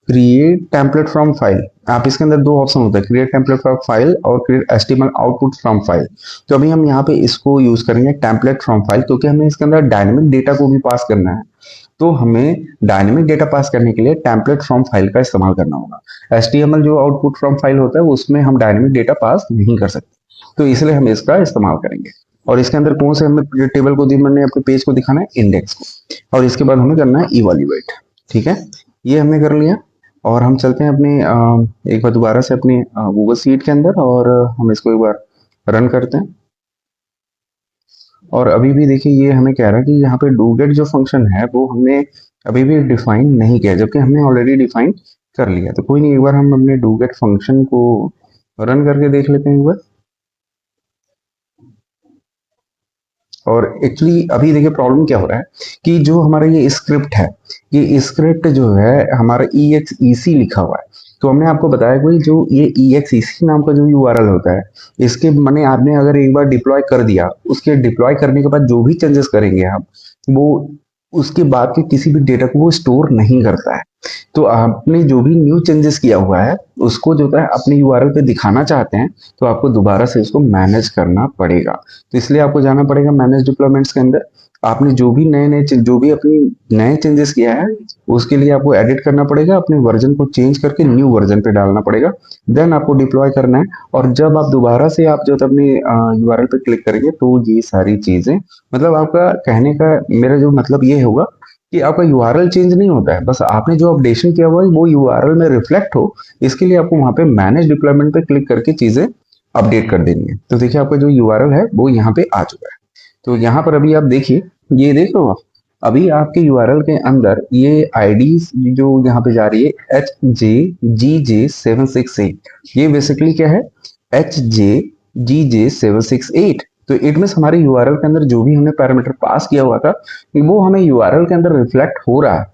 create template from file. आप इसके अंदर दो ऑप्शन होता है, क्रिएट टेम्पलेट फ्रॉम फाइल और create HTML output from file. तो अभी हम यहाँ पे इसको यूज करेंगे टेम्पलेट फ्रॉम फाइल, क्योंकि हमें इसके अंदर डायनेमिक डेटा को भी पास करना है। तो हमें डायनेमिक डेटा पास करने के लिए टेम्पलेट फ्रॉम फाइल का इस्तेमाल करना होगा। एचटीएमएल जो आउटपुट फ्रॉम फाइल होता है उसमें हम डायनेमिक डेटा पास नहीं कर सकते, तो इसलिए हम इसका इस्तेमाल करेंगे। और इसके अंदर कौन से हमें टेबल को मैंने अपने पेज को दिखाना है, इंडेक्स को, और इसके बाद हमें करना है इवैल्यूएट। ठीक है, ये हमने कर लिया। और हम चलते हैं अपने एक बार दोबारा से अपने गूगल शीट के अंदर और हम इसको एक बार रन करते हैं। और अभी भी देखिए ये हमें कह रहा है कि यहाँ पे डूगेट जो फंक्शन है वो हमने अभी भी डिफाइन नहीं किया, जबकि हमने ऑलरेडी डिफाइन कर लिया। तो कोई नहीं, एक बार हम अपने डूगेट फंक्शन को रन करके देख लेते हैं एक बार। और एक्चुअली अभी देखिए प्रॉब्लम क्या हो रहा है कि जो हमारा ये स्क्रिप्ट है, ये स्क्रिप्ट जो है हमारा ई एक्स ई सी लिखा हुआ है। तो हमने आपको बताया कि जो ये ई एक्स ई सी नाम का जो यूआरएल होता है, इसके माने आपने अगर एक बार डिप्लॉय कर दिया, उसके डिप्लॉय करने के बाद जो भी चेंजेस करेंगे आप, वो उसके बाद के किसी भी डेटा को वो स्टोर नहीं करता है। तो आपने जो भी न्यू चेंजेस किया हुआ है उसको जो है अपने यूआरएल पे दिखाना चाहते हैं, तो आपको दोबारा से इसको मैनेज करना पड़ेगा। तो इसलिए आपको जाना पड़ेगा मैनेज डिप्लॉयमेंट्स के अंदर। आपने जो भी नए नए जो भी अपनी नए चेंजेस किया है उसके लिए आपको एडिट करना पड़ेगा, अपने वर्जन को चेंज करके न्यू वर्जन पे डालना पड़ेगा, देन आपको डिप्लॉय करना है। और जब आप दोबारा से आप जो अपने यूआरएल पे क्लिक करेंगे तो ये सारी चीजें, मतलब आपका कहने का मेरा जो मतलब ये होगा कि आपका यूआरएल चेंज नहीं होता है, बस आपने जो अपडेशन किया हुआ है वो यूआरएल में रिफ्लेक्ट हो, इसके लिए आपको वहां पे मैनेज डिप्लॉयमेंट पे क्लिक करके चीजें अपडेट कर देनी है। तो देखिए आपका जो यूआरएल है वो यहाँ पे आ चुका है। तो यहाँ पर अभी आप देखिए, ये देख लो आप, अभी आपके यूआरएल के अंदर ये आईडी जो यहाँ पे जा रही है HJGJ768, ये बेसिकली क्या है, HJGJ768। तो इट मीन्स हमारे यूआरएल के अंदर जो भी हमने पैरामीटर पास किया हुआ था वो हमें यूआरएल के अंदर रिफ्लेक्ट हो रहा है।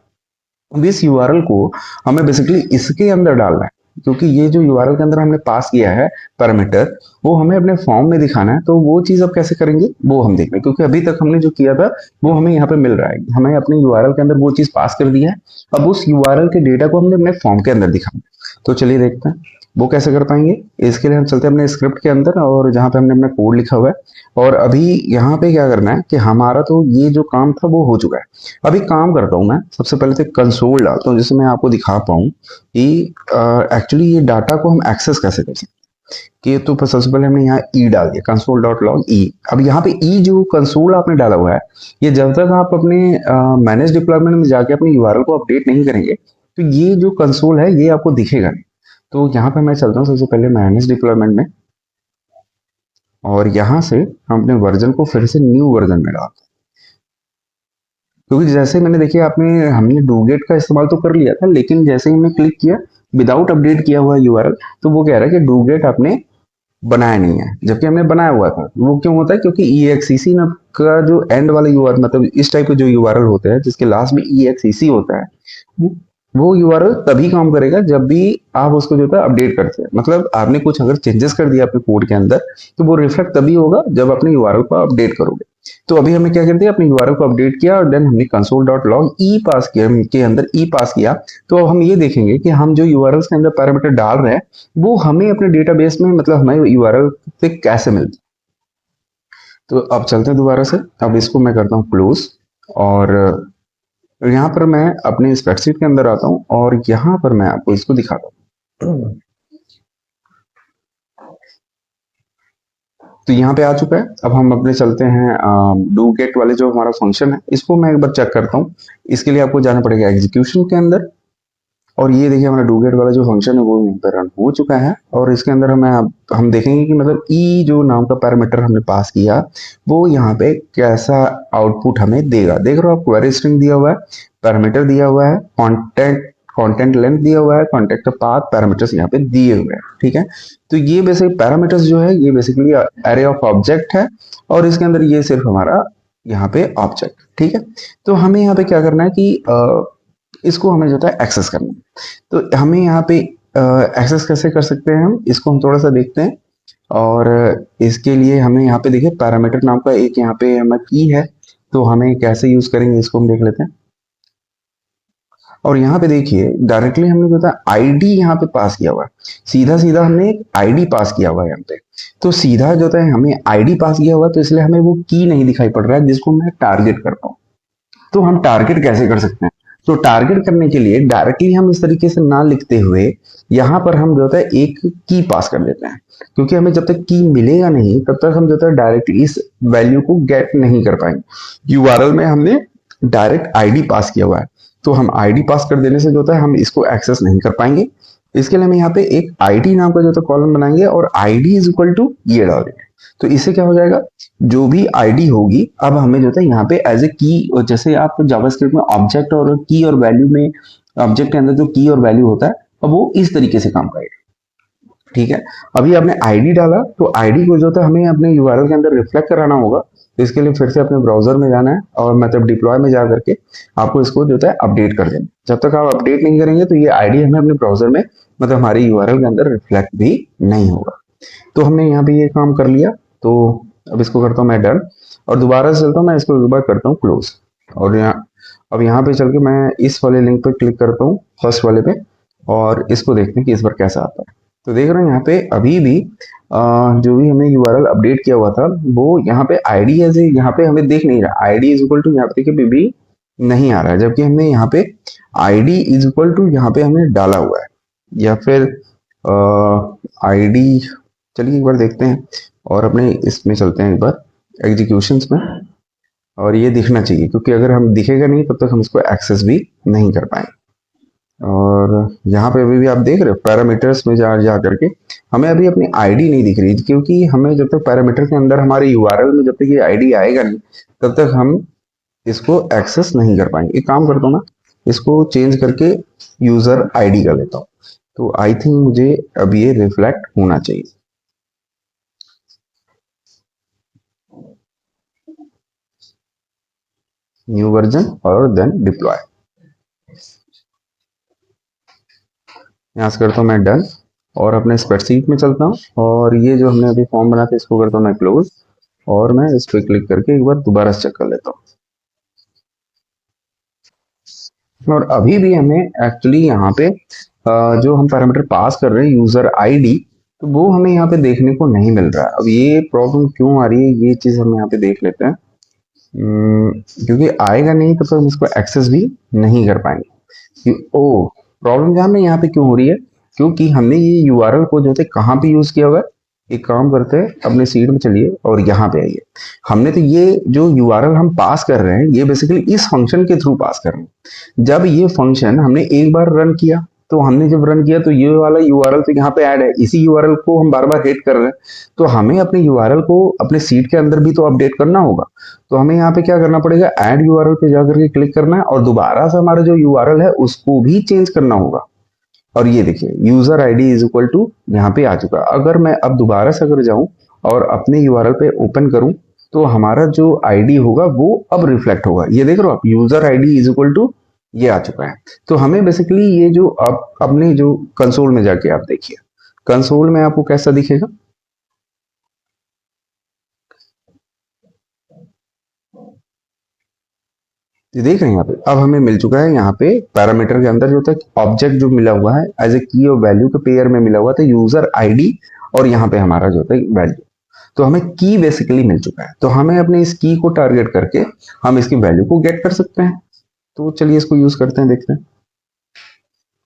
अब इस यूआरएल को हमें बेसिकली इसके अंदर डालना है, क्योंकि ये जो यूआरएल के अंदर हमने पास किया है पैरामीटर वो हमें अपने फॉर्म में दिखाना है। तो वो चीज अब कैसे करेंगे वो हम देख रहे हैं, क्योंकि अभी तक हमने जो किया था वो हमें यहाँ पे मिल रहा है, हमें अपने यूआरएल के अंदर वो चीज पास कर दी है। अब उस यूआरएल के डेटा को हमने अपने फॉर्म के अंदर दिखाना है। तो चलिए देखते हैं वो कैसे कर पाएंगे। इसके लिए हम चलते हैं अपने स्क्रिप्ट के अंदर और जहाँ पे हमने अपना कोड लिखा हुआ है। और अभी यहाँ पे क्या करना है कि हमारा तो ये जो काम था वो हो चुका है। अभी काम करता हूँ मैं, सबसे पहले तो कंसोल डालता हूँ जिससे मैं आपको दिखा पाऊँ कि एक्चुअली ये डाटा को हम एक्सेस कैसे कर सकते हैं। कि तो सबसे पहले हमने यहाँ ई डाल दिया, कंसोल डॉट लॉग ई। अब यहाँ पे ई जो कंसोल आपने डाला हुआ है, ये जब तक आप अपने मैनेज डिप्लॉयमेंट में जाके अपने यूआरएल को अपडेट नहीं करेंगे तो ये जो कंसोल है ये आपको दिखेगा नहीं। तो यहाँ पे मैं चलता हूँ सबसे पहले मैनेज डिप्लॉयमेंट में, और यहाँ से हम अपने वर्जन को फिर से न्यू वर्जन में डालते हैं। क्योंकि जैसे मैंने देखिए आपने हमने डूगेट का इस्तेमाल तो कर लिया था, लेकिन जैसे ही मैं क्लिक किया विदाउट अपडेट किया हुआ यूआरएल, तो वो कह रहा है कि डूगेट आपने बनाया नहीं है, जबकि हमने बनाया हुआ था। वो क्यों होता है, क्योंकि EXEC का जो एंड वाला यूआरएल, मतलब इस टाइप के जो यूआरएल होते हैं जिसके लास्ट में EXEC होता है, वो वो यूआरएल तभी काम करेगा जब भी आप उसको जो है अपडेट करते हैं। मतलब आपने कुछ अगर चेंजेस कर दिया अपने कोड के अंदर तो वो रिफ्लेक्ट तभी होगा जब अपने यूआरएल को अपडेट करोगे। तो अभी हमने क्या कर दिया, अपने यूआरएल को अपडेट किया और देन हमने कंसोल डॉट लॉग ई पास किया, के अंदर ई पास किया। तो अब हम ये देखेंगे कि हम जो यूआरएल के अंदर पैरामीटर डाल रहे हैं वो हमें अपने डेटाबेस में, मतलब हमें यूआरएल पे कैसे मिलती है। तो अब चलते हैं दोबारा से, अब इसको मैं करता हूँ क्लोज। और यहाँ पर मैं अपने स्प्रेडशीट के अंदर आता हूँ और यहाँ पर मैं आपको इसको दिखाता हूँ। तो यहाँ पे आ चुका है। अब हम अपने चलते हैं डू गेट वाले जो हमारा फंक्शन है, इसको मैं एक बार चेक करता हूँ। इसके लिए आपको जाना पड़ेगा एग्जीक्यूशन के अंदर, और ये देखिए हमारा डू गेट वाला जो फंक्शन है वो यहाँ पे रन हो चुका है। और इसके अंदर हम देखेंगे कि मतलब ई जो नाम का पैरामीटर हमने पास किया वो यहाँ पे कैसा आउटपुट हमें देगा। देख रहे हो आप, क्वेरी स्ट्रिंग दिया हुआ है, पैरामीटर दिया हुआ है, कंटेंट लेंथ दिया हुआ है, कॉन्टेक्ट का पाथ, पैरामीटर्स यहाँ पे दिए हुए हैं। ठीक है, तो ये बेसिक पैरामीटर्स जो है ये बेसिकली एरे ऑफ ऑब्जेक्ट है, और इसके अंदर ये सिर्फ हमारा यहाँ पे ऑब्जेक्ट। ठीक है, तो हमें यहाँ पे क्या करना है कि इसको हमें जो है एक्सेस करना है। तो हमें यहाँ पे एक्सेस कैसे कर सकते हैं, हम इसको हम थोड़ा सा देखते हैं। और इसके लिए हमें यहाँ पे देखिए पैरामीटर नाम का एक यहाँ पे हमारा की है, तो हमें कैसे यूज करेंगे इसको हम देख लेते हैं। और यहाँ पे देखिए डायरेक्टली हमने जो था आईडी यहाँ पे पास किया हुआ है, सीधा सीधा हमने एक आईडी पास किया हुआ है यहाँ पे। तो सीधा जो है हमें आईडी पास किया हुआ है, तो इसलिए हमें वो की नहीं दिखाई पड़ रहा है जिसको मैं टारगेट करता हूँ। तो हम टारगेट कैसे कर सकते हैं, तो टारगेट करने के लिए डायरेक्टली हम इस तरीके से ना लिखते हुए यहाँ पर हम जो है एक की पास कर देते हैं, क्योंकि हमें जब तक की मिलेगा नहीं तब तक हम जो है डायरेक्टली इस वैल्यू को गेट नहीं कर पाएंगे। यूआरएल में हमने डायरेक्ट आईडी पास किया हुआ है, तो हम आईडी पास कर देने से जो है हम इसको एक्सेस नहीं कर पाएंगे। इसके लिए हम यहाँ पे एक आईडी नाम का जो है कॉलम बनाएंगे और आईडी इज इक्वल टू ये डाल देंगे। तो इससे क्या हो जाएगा, जो भी आईडी होगी अब हमें जो है यहाँ पे एज ए की, जैसे आप जावास्क्रिप्ट में ऑब्जेक्ट और की और वैल्यू में, ऑब्जेक्ट के अंदर जो की और वैल्यू होता है अब वो इस तरीके से काम करेगा। ठीक है, अभी आपने आईडी डाला तो आईडी को जो है हमें अपने यूआरएल के अंदर रिफ्लेक्ट कराना होगा। तो इसके लिए फिर से अपने ब्राउजर में जाना है और मतलब डिप्लॉय में जा करके आपको इसको जो है अपडेट कर देना। जब तक आप अपडेट नहीं करेंगे तो ये आईडी हमें अपने ब्राउजर में मतलब हमारी यूआरएल के अंदर रिफ्लेक्ट भी नहीं होगा। तो हमने यहाँ पे ये काम कर लिया, तो अब इसको करता हूँ मैं डन, और दोबारा से चलता हूँ मैं इसको दोबारा करता हूँ क्लोज। और यहाँ अब यहाँ पे चल के मैं इस वाले लिंक पे क्लिक करता हूँ, फर्स्ट वाले पे, और इसको देखते हैं कि इस बार कैसा आता है। तो देख रहे हैं यहाँ पे अभी भी जो भी हमने यूआरएल अपडेट किया हुआ था वो यहाँ पे आईडी है, यहाँ पे हमें देख नहीं रहा, आईडी इज इक्वल टू यहाँ पे देखिए भी नहीं आ रहा है, जबकि हमने यहाँ पे आईडी इज इक्वल टू यहाँ पे हमने डाला हुआ है। या फिर आईडी, चलिए एक बार देखते हैं और अपने इसमें चलते हैं एक बार एग्जीक्यूशंस में, और ये दिखना चाहिए, क्योंकि अगर हम दिखेगा नहीं तब तक हम इसको एक्सेस भी नहीं कर पाएंगे। और यहाँ पे अभी भी आप देख रहे हो पैरामीटर्स में जा करके हमें अभी अपनी आईडी नहीं दिख रही, क्योंकि हमें जब तक पैरामीटर के अंदर हमारे यूआरएल में जब तक ये आईडी आएगा नहीं तब तक हम इसको एक्सेस नहीं कर पाएंगे। एक काम करता हूँ मैं इसको चेंज करके यूजर आईडी कर लेता हूँ, तो आई थिंक मुझे अब ये रिफ्लेक्ट होना चाहिए। न्यू वर्जन और देन डिप्लॉय, यहाँ से करता हूँ मैं डन, और अपने स्प्रेडशीट में चलता हूँ और ये जो हमने अभी फॉर्म बना था इसको करता हूँ मैं क्लोज, और मैं इस पर क्लिक करके एक बार दोबारा चेक कर लेता हूँ। और अभी भी हमें एक्चुअली यहाँ पे जो हम पैरामीटर पास कर रहे हैं यूजर आईडी, तो वो हमें यहाँ पे देखने को नहीं मिल रहा है। अब ये प्रॉब्लम क्यों आ रही है ये चीज हम यहाँ पे देख लेते हैं। क्योंकि आएगा नहीं तो फिर हम इसको एक्सेस भी नहीं कर पाएंगे। ओ, प्रॉब्लम जहाँ में यहाँ पे क्यों हो रही है, क्योंकि हमने ये यूआरएल को जो है कहाँ पे यूज किया हुआ है। एक काम करते हैं अपने सीट में चलिए और यहाँ पे आइए। हमने तो ये जो यूआरएल हम पास कर रहे हैं ये बेसिकली इस फंक्शन के थ्रू पास कर रहे हैं। जब ये फंक्शन हमने एक बार रन किया, तो हमने जब रन किया तो ये वाला यूआरएल तो यहाँ पे ऐड है, इसी यूआरएल को हम बार बार हिट कर रहे हैं, तो हमें अपने यूआरएल को अपने सीट के अंदर भी तो अपडेट करना होगा। तो हमें यहाँ पे क्या करना पड़ेगा, ऐड यूआरएल पे जाकर के क्लिक करना है और दोबारा से हमारा जो यूआरएल है उसको भी चेंज करना होगा। और ये देखिए user ID is equal to यहाँ पे आ चुका। अगर मैं अब दोबारा से अगर जाऊं और अपने यूआरएल पे ओपन करूं तो हमारा जो आईडी होगा वो अब रिफ्लेक्ट होगा। ये देख रहे हो आप, user ID is equal to ये आ चुका है। तो हमें बेसिकली ये जो अब अपने जो कंसोल में जाके आप देखिए, कंसोल में आपको कैसा दिखेगा, ये देख रहे हैं यहाँ पे अब हमें मिल चुका है। यहाँ पे पैरामीटर के अंदर जो था ऑब्जेक्ट जो मिला हुआ है एज ए की और वैल्यू के पेयर में मिला हुआ था यूजर आईडी, और यहाँ पे हमारा जो था वैल्यू, तो हमें की बेसिकली मिल चुका है। तो हमें अपने इस की को टारगेट करके हम इसकी वैल्यू को गेट कर सकते हैं। तो चलिए इसको यूज करते हैं, देखते हैं।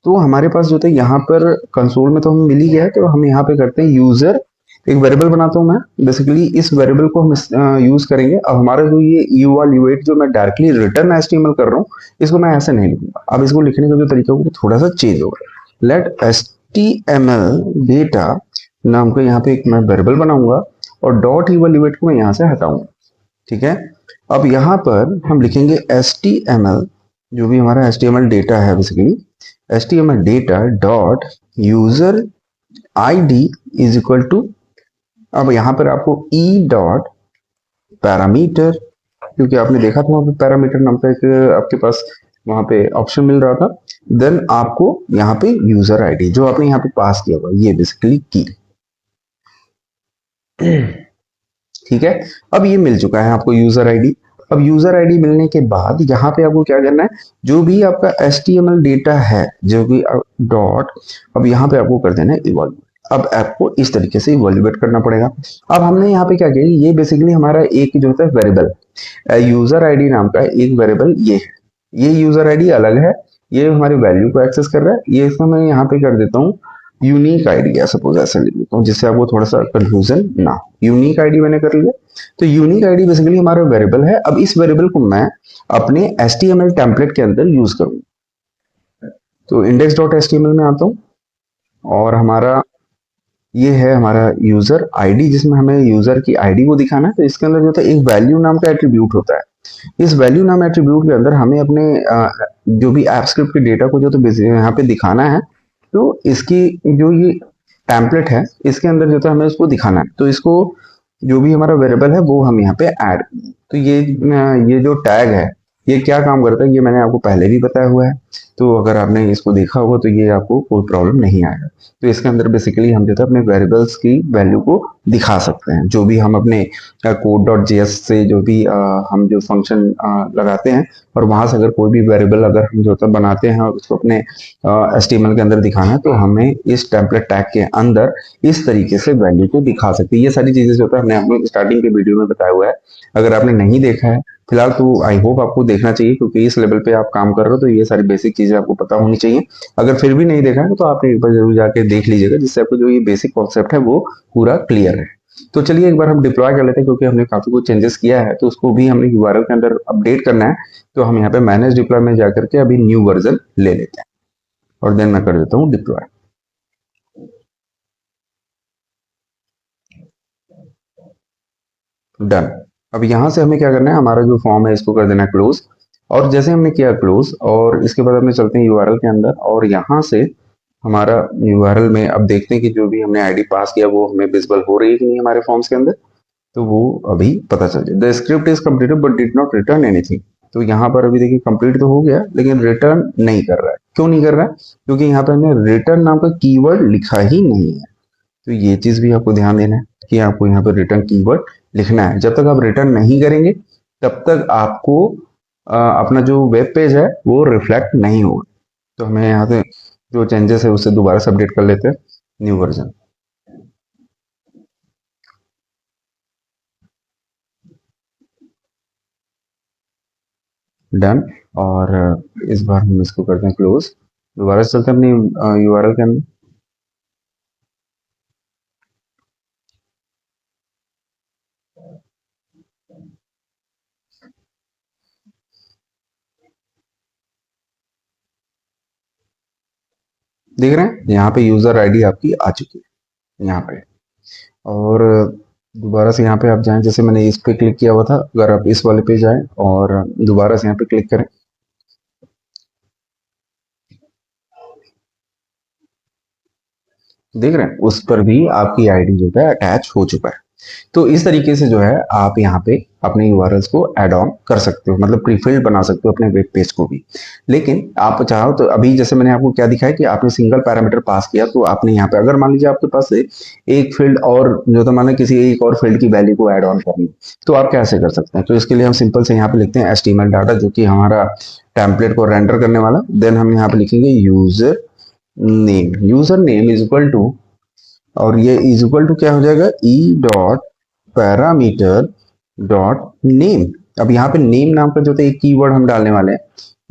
तो हमारे पास जो था यहाँ पर कंसोल में तो हमें मिल ही गया है, तो हम यहाँ पे करते हैं यूजर एक वेरिएबल बनाता हूं मैं, बेसिकली इस वेरिएबल को हम यूज करेंगे। अब हमारा जो ये यूआर यूएट जो मैं डायरेक्टली रिटर्न एचटीएमएल कर रहा हूँ, इसको मैं ऐसे नहीं लिखूंगा। अब इसको लिखने का जो तरीका होगा थोड़ा सा चेंज होगा। लेट एचटीएमएल डेटा नाम का यहाँ पे एक मैं वेरिएबल बनाऊंगा और डॉट यूआर यूएट को मैं यहाँ से हटाऊंगा। ठीक है, अब यहाँ पर हम लिखेंगे एचटीएमएल, जो भी हमारा एचटीएमएल डेटा है basically, HTML data dot user ID is equal to, अब यहाँ पर आपको ई डॉट पैरामीटर, क्योंकि आपने देखा था वहां पे पैरामीटर नाम का एक आपके पास वहां पे ऑप्शन मिल रहा था, देन आपको यहाँ पे यूजर आईडी जो आपने यहाँ पे पास किया हुआ ये बेसिकली की। ठीक है, अब ये मिल चुका है आपको यूजर आईडी। अब यूजर आईडी मिलने के बाद यहाँ पे आपको क्या करना है, जो भी आपका एचटीएमएल डेटा है जो भी डॉट, अब यहाँ पे आपको कर देना है इवॉल्व। अब आपको इस तरीके से इवोल्यूएट करना पड़ेगा। अब हमने यहाँ पे क्या किया, ये बेसिकली हमारा एक जो होता है वेरिएबल यूजर आईडी नाम का एक वेरिएबल ये है, ये यूजर आईडी अलग है, ये हमारी वैल्यू को एक्सेस कर रहा है। ये इसको मैं यहाँ पे कर देता हूँ यूनिक आईडी, या सपोज ऐसा लिख देता हूँ जिससे आपको थोड़ा सा कंफ्यूजन ना हो। यूनिक आईडी मैंने कर लिया, तो यूनिक आईडी बेसिकली हमारा वेरिएबल है। अब इस वेरिएबल को मैं अपने एचटीएमएल टेम्पलेट के अंदर यूज करूंगा। तो इंडेक्स डॉट एचटीएमएल में आता हूँ और हमारा ये है हमारा यूजर आईडी, जिसमें हमें यूजर की आईडी को दिखाना है। तो इसके अंदर जो होता है एक वैल्यू नाम का एट्रीब्यूट होता है। इस वैल्यू नाम एट्रीब्यूट के अंदर हमें अपने जो भी ऐप स्क्रिप्ट के डेटा को जो तो यहाँ पे दिखाना है। तो इसकी जो ये टेम्पलेट है इसके अंदर जो है हमें इसको दिखाना है। तो इसको जो भी हमारा वेरिएबल है वो हम यहाँ पे ऐड, तो ये जो टैग है ये क्या काम करता है ये मैंने आपको पहले भी बताया हुआ है। तो अगर आपने इसको देखा होगा तो ये आपको कोई प्रॉब्लम नहीं आएगा। तो इसके अंदर बेसिकली हम जो है अपने वेरिएबल्स की वैल्यू को दिखा सकते हैं। जो भी हम अपने कोड डॉट जेएस से जो भी हम जो फंक्शन लगाते हैं और वहां से अगर कोई भी वेरिएबल अगर हम जो है बनाते हैं और उसको अपने एचटीएमएल के अंदर दिखाना है, तो हमें इस टेम्पलेट टैग के अंदर इस तरीके से वैल्यू को दिखा सकते हैं। ये सारी चीजें जो है हमने आपको स्टार्टिंग के वीडियो में बताया हुआ है। अगर आपने नहीं देखा है फिलहाल तो आई होप आपको देखना चाहिए, क्योंकि इस लेवल पे आप काम कर रहे हो तो ये सारी बेसिक चीजें आपको पता होनी चाहिए। अगर फिर भी नहीं देखा है तो आप एक बार जरूर जाके देख लीजिएगा, जिससे आपको जो ये बेसिक कॉन्सेप्ट है वो पूरा क्लियर है। तो चलिए एक बार हम डिप्लॉय कर लेते हैं, क्योंकि हमने काफी कुछ चेंजेस किया है तो उसको भी हमने यूआरएल के अंदर अपडेट करना है। तो हम यहाँ पे मैनेज डिप्लॉय में जाकर के अभी न्यू वर्जन ले लेते हैं और देन मैं कर देता हूँ डिप्लॉय। डन। अब यहाँ से हमें क्या करना है, हमारा जो फॉर्म है इसको कर देना है क्लोज। और जैसे हमने किया क्लोज और इसके बाद हमें चलते हैं यूआरएल के अंदर और यहाँ से हमारा यूआरएल में अब देखते हैं कि जो भी हमने आईडी पास किया वो हमें विजिबल हो रही है कि नहीं हमारे फॉर्म्स के अंदर। तो वो अभी पता चल जाए। The script is completed but did not return anything. तो यहाँ पर अभी देखिए कंप्लीट तो हो गया लेकिन रिटर्न नहीं कर रहा है। क्यों नहीं कर रहा है, क्योंकि यहाँ पर हमने रिटर्न नाम का कीवर्ड लिखा ही नहीं है। तो ये चीज भी आपको ध्यान देना है कि आपको यहाँ पर रिटर्न कीवर्ड लिखना है। जब तक आप रिटर्न नहीं करेंगे तब तक आपको अपना जो वेब पेज है वो रिफ्लेक्ट नहीं होगा। तो हमें यहाँ से जो चेंजेस है उससे दोबारा से अपडेट कर लेते हैं न्यू वर्जन। डन। और इस बार हम इसको करते हैं क्लोज। दोबारा से चलते हैं अपनी यूआरएल के अंदर। देख रहे हैं यहाँ पे यूजर आईडी आपकी आ चुकी है यहाँ पे। और दोबारा से यहाँ पे आप जाएं, जैसे मैंने इस पे क्लिक किया हुआ था, अगर आप इस वाले पे जाएं और दोबारा से यहाँ पे क्लिक करें, देख रहे हैं उस पर भी आपकी आईडी जो है अटैच हो चुका है। तो इस तरीके से जो है आप यहाँ पे अपने यूआरएल्स को ऐड ऑन कर सकते हो, मतलब प्रीफिल्ड बना सकते हो अपने वेब पेज को भी। लेकिन आप चाहो तो अभी जैसे मैंने आपको क्या दिखाया कि आपने सिंगल पैरामीटर पास किया, तो आपने यहाँ पे अगर मान लीजिए आपके पास एक फील्ड और जो तो माने किसी एक और फील्ड की वैल्यू को ऐड ऑन करनी, तो आप कैसे कर सकते हैं। तो इसके लिए हम सिंपल से यहाँ पे लिखते हैं एचटीएमएल डाटा, जो कि हमारा टेम्पलेट को रेंडर करने वाला। देन हम यहाँ पे लिखेंगे user name. User name is equal to, और ये इज इक्वल टू क्या हो जाएगा, e dot parameter dot name. अब यहाँ पे नेम नाम का जो एक कीवर्ड हम डालने वाले हैं,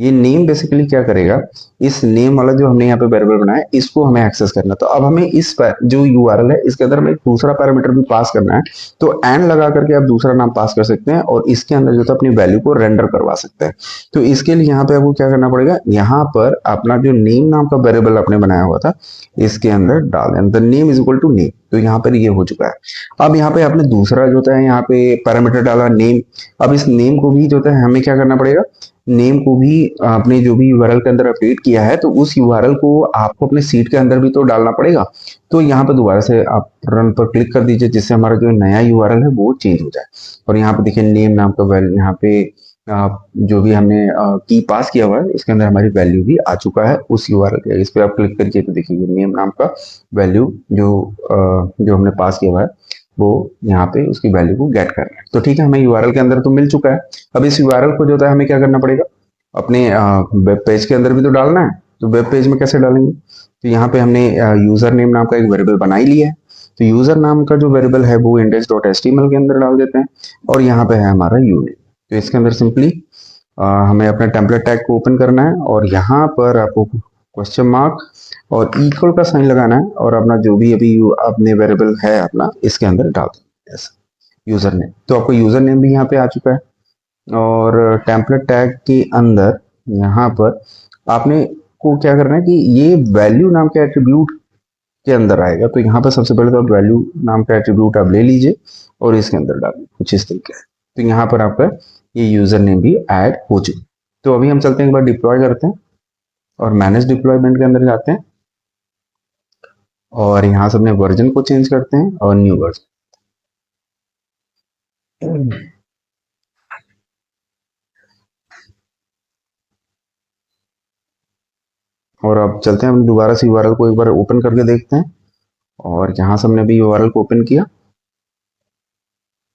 ये नेम बेसिकली क्या करेगा, इस नेम वाला जो हमने यहाँ पे वेरिएबल बनाया है इसको हमें एक्सेस करना है। तो अब हमें इस जो यूआरएल है इसके अंदर हमें एक दूसरा पैरामीटर भी पास करना है। तो एंड लगा करके आप दूसरा नाम पास कर सकते हैं और इसके अंदर जो है अपनी वैल्यू को रेंडर करवा सकते हैं। तो इसके लिए यहाँ पे आपको क्या करना पड़ेगा, यहाँ पर अपना जो नेम नाम का वेरिएबल आपने बनाया हुआ था इसके अंदर डाल दें, the name is equal to name. तो यहाँ पर ये हो चुका है। अब यहाँ पे आपने दूसरा जो है यहाँ पे पैरामीटर डाला नेम। अब इस नेम को भी जो है हमें क्या करना पड़ेगा, नेम को भी आपने जो भी यूआरएल के अंदर अपडेट किया है तो उस यूआरएल को आपको अपने सीट के अंदर भी तो डालना पड़ेगा। तो यहाँ पे दोबारा से आप रन पर क्लिक कर दीजिए जिससे हमारा जो नया यूआरएल है वो चेंज हो जाए। और यहाँ पे देखिए नेम नाम का वैल्यू, यहाँ पे जो भी हमने की पास किया हुआ है इसके अंदर हमारी वैल्यू भी आ चुका है उस यूआरएल के। इस पर आप क्लिक करिए तो देखिए नेम नाम का वैल्यू जो हमने पास किया हुआ है वो यहाँ पे उसकी वैल्यू को गेट कर रहा है। तो ठीक है, हमें यूआरएल के अंदर तो मिल चुका है। अब इस यूआरएल को जो है हमें क्या करना पड़ेगा, अपने वेब पेज के अंदर भी तो डालना है। तो वेब पेज में कैसे डालेंगे, तो यहाँ पे हमने यूजर नेम नाम का एक वेरिएबल बना ही लिया है। तो यूजर नाम का जो वेरिएबल है वो index.html के अंदर डाल देते हैं और यहाँ पे है हमारा यूनिट। तो इसके अंदर सिंपली हमें अपने टेम्पलेट टैग को ओपन करना है और यहाँ पर आपको क्वेश्चन मार्क और इक्वल का साइन लगाना है और अपना जो भी अभी अपने वेरिएबल है अपना इसके अंदर डाल दें यूजर नेम। तो आपको यूजर नेम भी यहाँ पे आ चुका है और टेम्पलेट टैग के अंदर यहाँ पर आपने को क्या करना है कि ये वैल्यू नाम के एट्रीब्यूट के अंदर आएगा। तो यहाँ पर सबसे पहले तो आप वैल्यू नाम का एट्रीब्यूट आप ले लीजिए और इसके अंदर डालिए कुछ इस तरीके से। तो यहाँ पर आपका ये यूजर नेम भी ऐड हो चुका। तो अभी हम चलते हैं एक बार डिप्लॉय करते हैं और मैनेज डिप्लॉयमेंट के अंदर जाते हैं और यहाँ से अपने वर्जन को चेंज करते हैं और न्यू वर्जन। और अब चलते हैं हम दोबारा से यूआरएल को एक बार ओपन करके देखते हैं और यहाँ से हमने भी यूआरएल को ओपन किया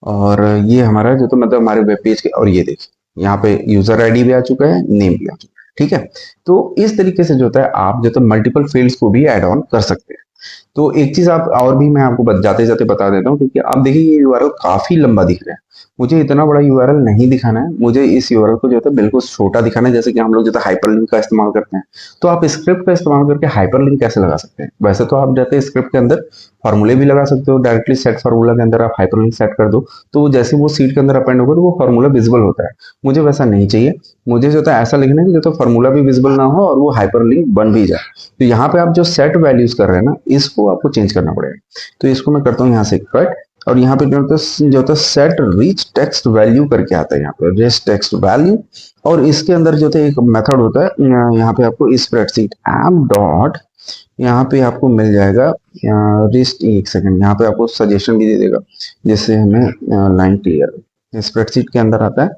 और ये हमारा जो तो मतलब हमारे वेब पेज के, और ये देखिए यहाँ पे यूजर आईडी भी आ चुका है, नेम भी आ चुका है। ठीक है, तो इस तरीके से जो होता है आप जो तो मल्टीपल फील्ड्स को भी ऐड ऑन कर सकते हैं। तो एक चीज आप और भी मैं आपको जाते जाते बता देता हूँ, क्योंकि आप देखिए ये यूआरएल काफी लंबा दिख रहा है। मुझे इतना बड़ा यूआरएल नहीं दिखाना है, मुझे इस यूआरएल को जो है बिल्कुल छोटा दिखाना है। जैसे कि हम लोग जो है हाइपरलिंक का इस्तेमाल करते हैं, तो आप स्क्रिप्ट का इस्तेमाल करके हाइपरलिंक कैसे लगा सकते हैं। वैसे तो आप जाते स्क्रिप्ट के अंदर फॉर्मूले भी लगा सकते हो, डायरेक्टली सेट फार्मूला के अंदर आप हाइपरलिंक सेट कर दो तो जैसे वो सीट के अंदर अपेंड होगा तो वो फार्मूला विजिबल होता है। मुझे वैसा नहीं चाहिए, मुझे जो है ऐसा लिखना है कि जो तो फार्मूला भी विजिबल ना हो और वो हाइपरलिंक बन भी जाए। तो यहाँ पे आप जो सेट वैल्यूज कर रहे हैं ना इसको आपको चेंज करना पड़ेगा। तो इसको मैं करता हूँ यहाँ से कट और यहाँ पे जो होता है सेट रिच टेक्स्ट वैल्यू करके आता है यहाँ पे रिच टेक्स्ट वैल्यू। और इसके अंदर जो है एक मेथड होता है, यहाँ पे आपको स्प्रेडशीट ऐप डॉट यहाँ पे आपको मिल जाएगा रिस्ट। एक सेकंड, यहाँ पे आपको सजेशन भी दे देगा जिससे हमें लाइन क्लियर। स्प्रेडशीट के अंदर आता है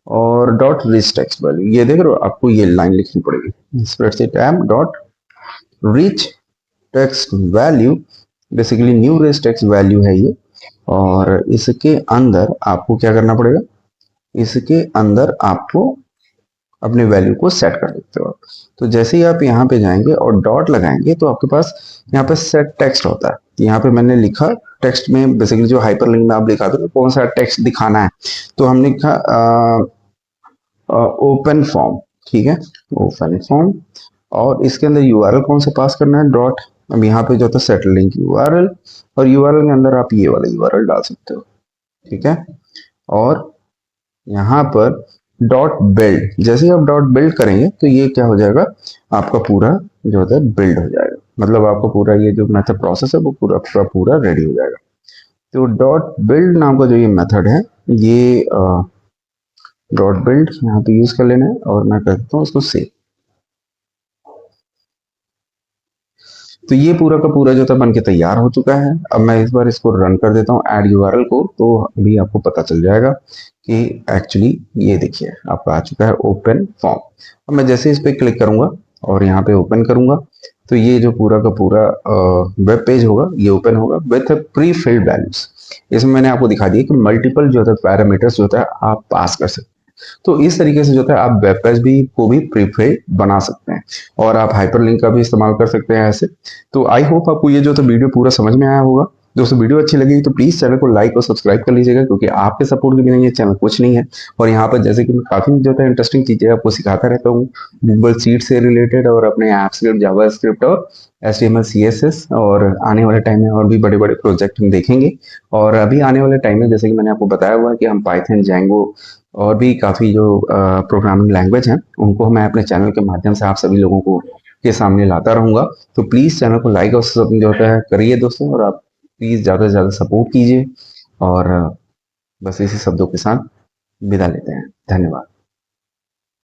और डॉट रिच टेक्स्ट वैल्यू, ये देख रहे हो आपको ये लाइन लिखनी पड़ेगी spreadsheet app dot rich text value. Basically new rich text value है ये। और इसके अंदर आपको क्या करना पड़ेगा, इसके अंदर आपको अपने वैल्यू को सेट कर देते हो। तो जैसे ही आप यहाँ पे जाएंगे और डॉट लगाएंगे तो आपके पास यहाँ पे सेट टेक्स्ट होता है। यहाँ पे मैंने लिखा टेक्स्ट में बेसिकली जो हाइपरलिंक में आप लिखा दो कौन सा टेक्स्ट दिखाना है। तो हमने लिखा ओपन फॉर्म, ठीक है, ओपन फॉर्म। और इसके अंदर यूआरएल कौन सा पास करना है, डॉट। अब यहाँ पे जो होता है सेट लिंक यूआरएल और यूआरएल के अंदर आप ये वाला यूआरएल डाल सकते हो, ठीक है। और यहाँ पर डॉट बिल्ड, जैसे ही आप डॉट बिल्ड करेंगे तो ये क्या हो जाएगा, आपका पूरा जो होता है बिल्ड हो जाएगा। मतलब आपका पूरा ये जो मेथड प्रोसेस है वो पूरा रेडी हो जाएगा। तो डॉट बिल्ड नाम का जो ये मेथड है ये डॉट बिल्ड यहाँ पे यूज कर लेना है और मैं करता हूँ उसको सेव। तो ये पूरा का पूरा जो था बन के तैयार हो चुका है। अब मैं इस बार इसको रन कर देता हूँ ऐड यूआरएल को, तो अभी आपको पता चल जाएगा कि एक्चुअली ये देखिए आपका आ चुका है ओपन फॉर्म। अब मैं जैसे इस पर क्लिक करूंगा और यहाँ पे ओपन करूंगा तो ये जो पूरा का पूरा वेब पेज होगा ये ओपन होगा विथ प्री फिल्ड वैल्यूज। इसमें मैंने आपको दिखा दिया कि मल्टीपल जो होता है पैरामीटर्स जो होता है आप पास कर सकते हैं। तो इस तरीके से जो है आप वेब पेज भी को भी प्रीफिल्ड बना सकते हैं और आप हाइपरलिंक का भी इस्तेमाल कर सकते हैं ऐसे। तो आई होप आपको ये जो तो वीडियो पूरा समझ में आया होगा। दोस्तों वीडियो अच्छी लगी तो प्लीज़ चैनल को लाइक और सब्सक्राइब कर लीजिएगा, क्योंकि आपके सपोर्ट के बिना ये चैनल कुछ नहीं है। और यहाँ पर जैसे कि मैं काफ़ी जो है इंटरेस्टिंग चीज़ें आपको सिखाता रहता हूँ, गूगल शीट से रिलेटेड और अपने ऐप स्क्रिप्ट, जावास्क्रिप्ट और HTML CSS। और आने वाले टाइम में और भी बड़े बड़े प्रोजेक्ट हम देखेंगे। और अभी आने वाले टाइम में जैसे कि मैंने आपको बताया हुआ है कि हम पाइथन, जेंगो और भी काफ़ी जो प्रोग्रामिंग लैंग्वेज हैं उनको मैं अपने चैनल के माध्यम से आप सभी लोगों को के सामने लाता रहूँगा। तो प्लीज़ चैनल को लाइक और सब जो होता है करिए दोस्तों, और आप प्लीज़ ज़्यादा से ज़्यादा सपोर्ट कीजिए। और बस इसी शब्दों के साथ विदा लेते हैं। धन्यवाद।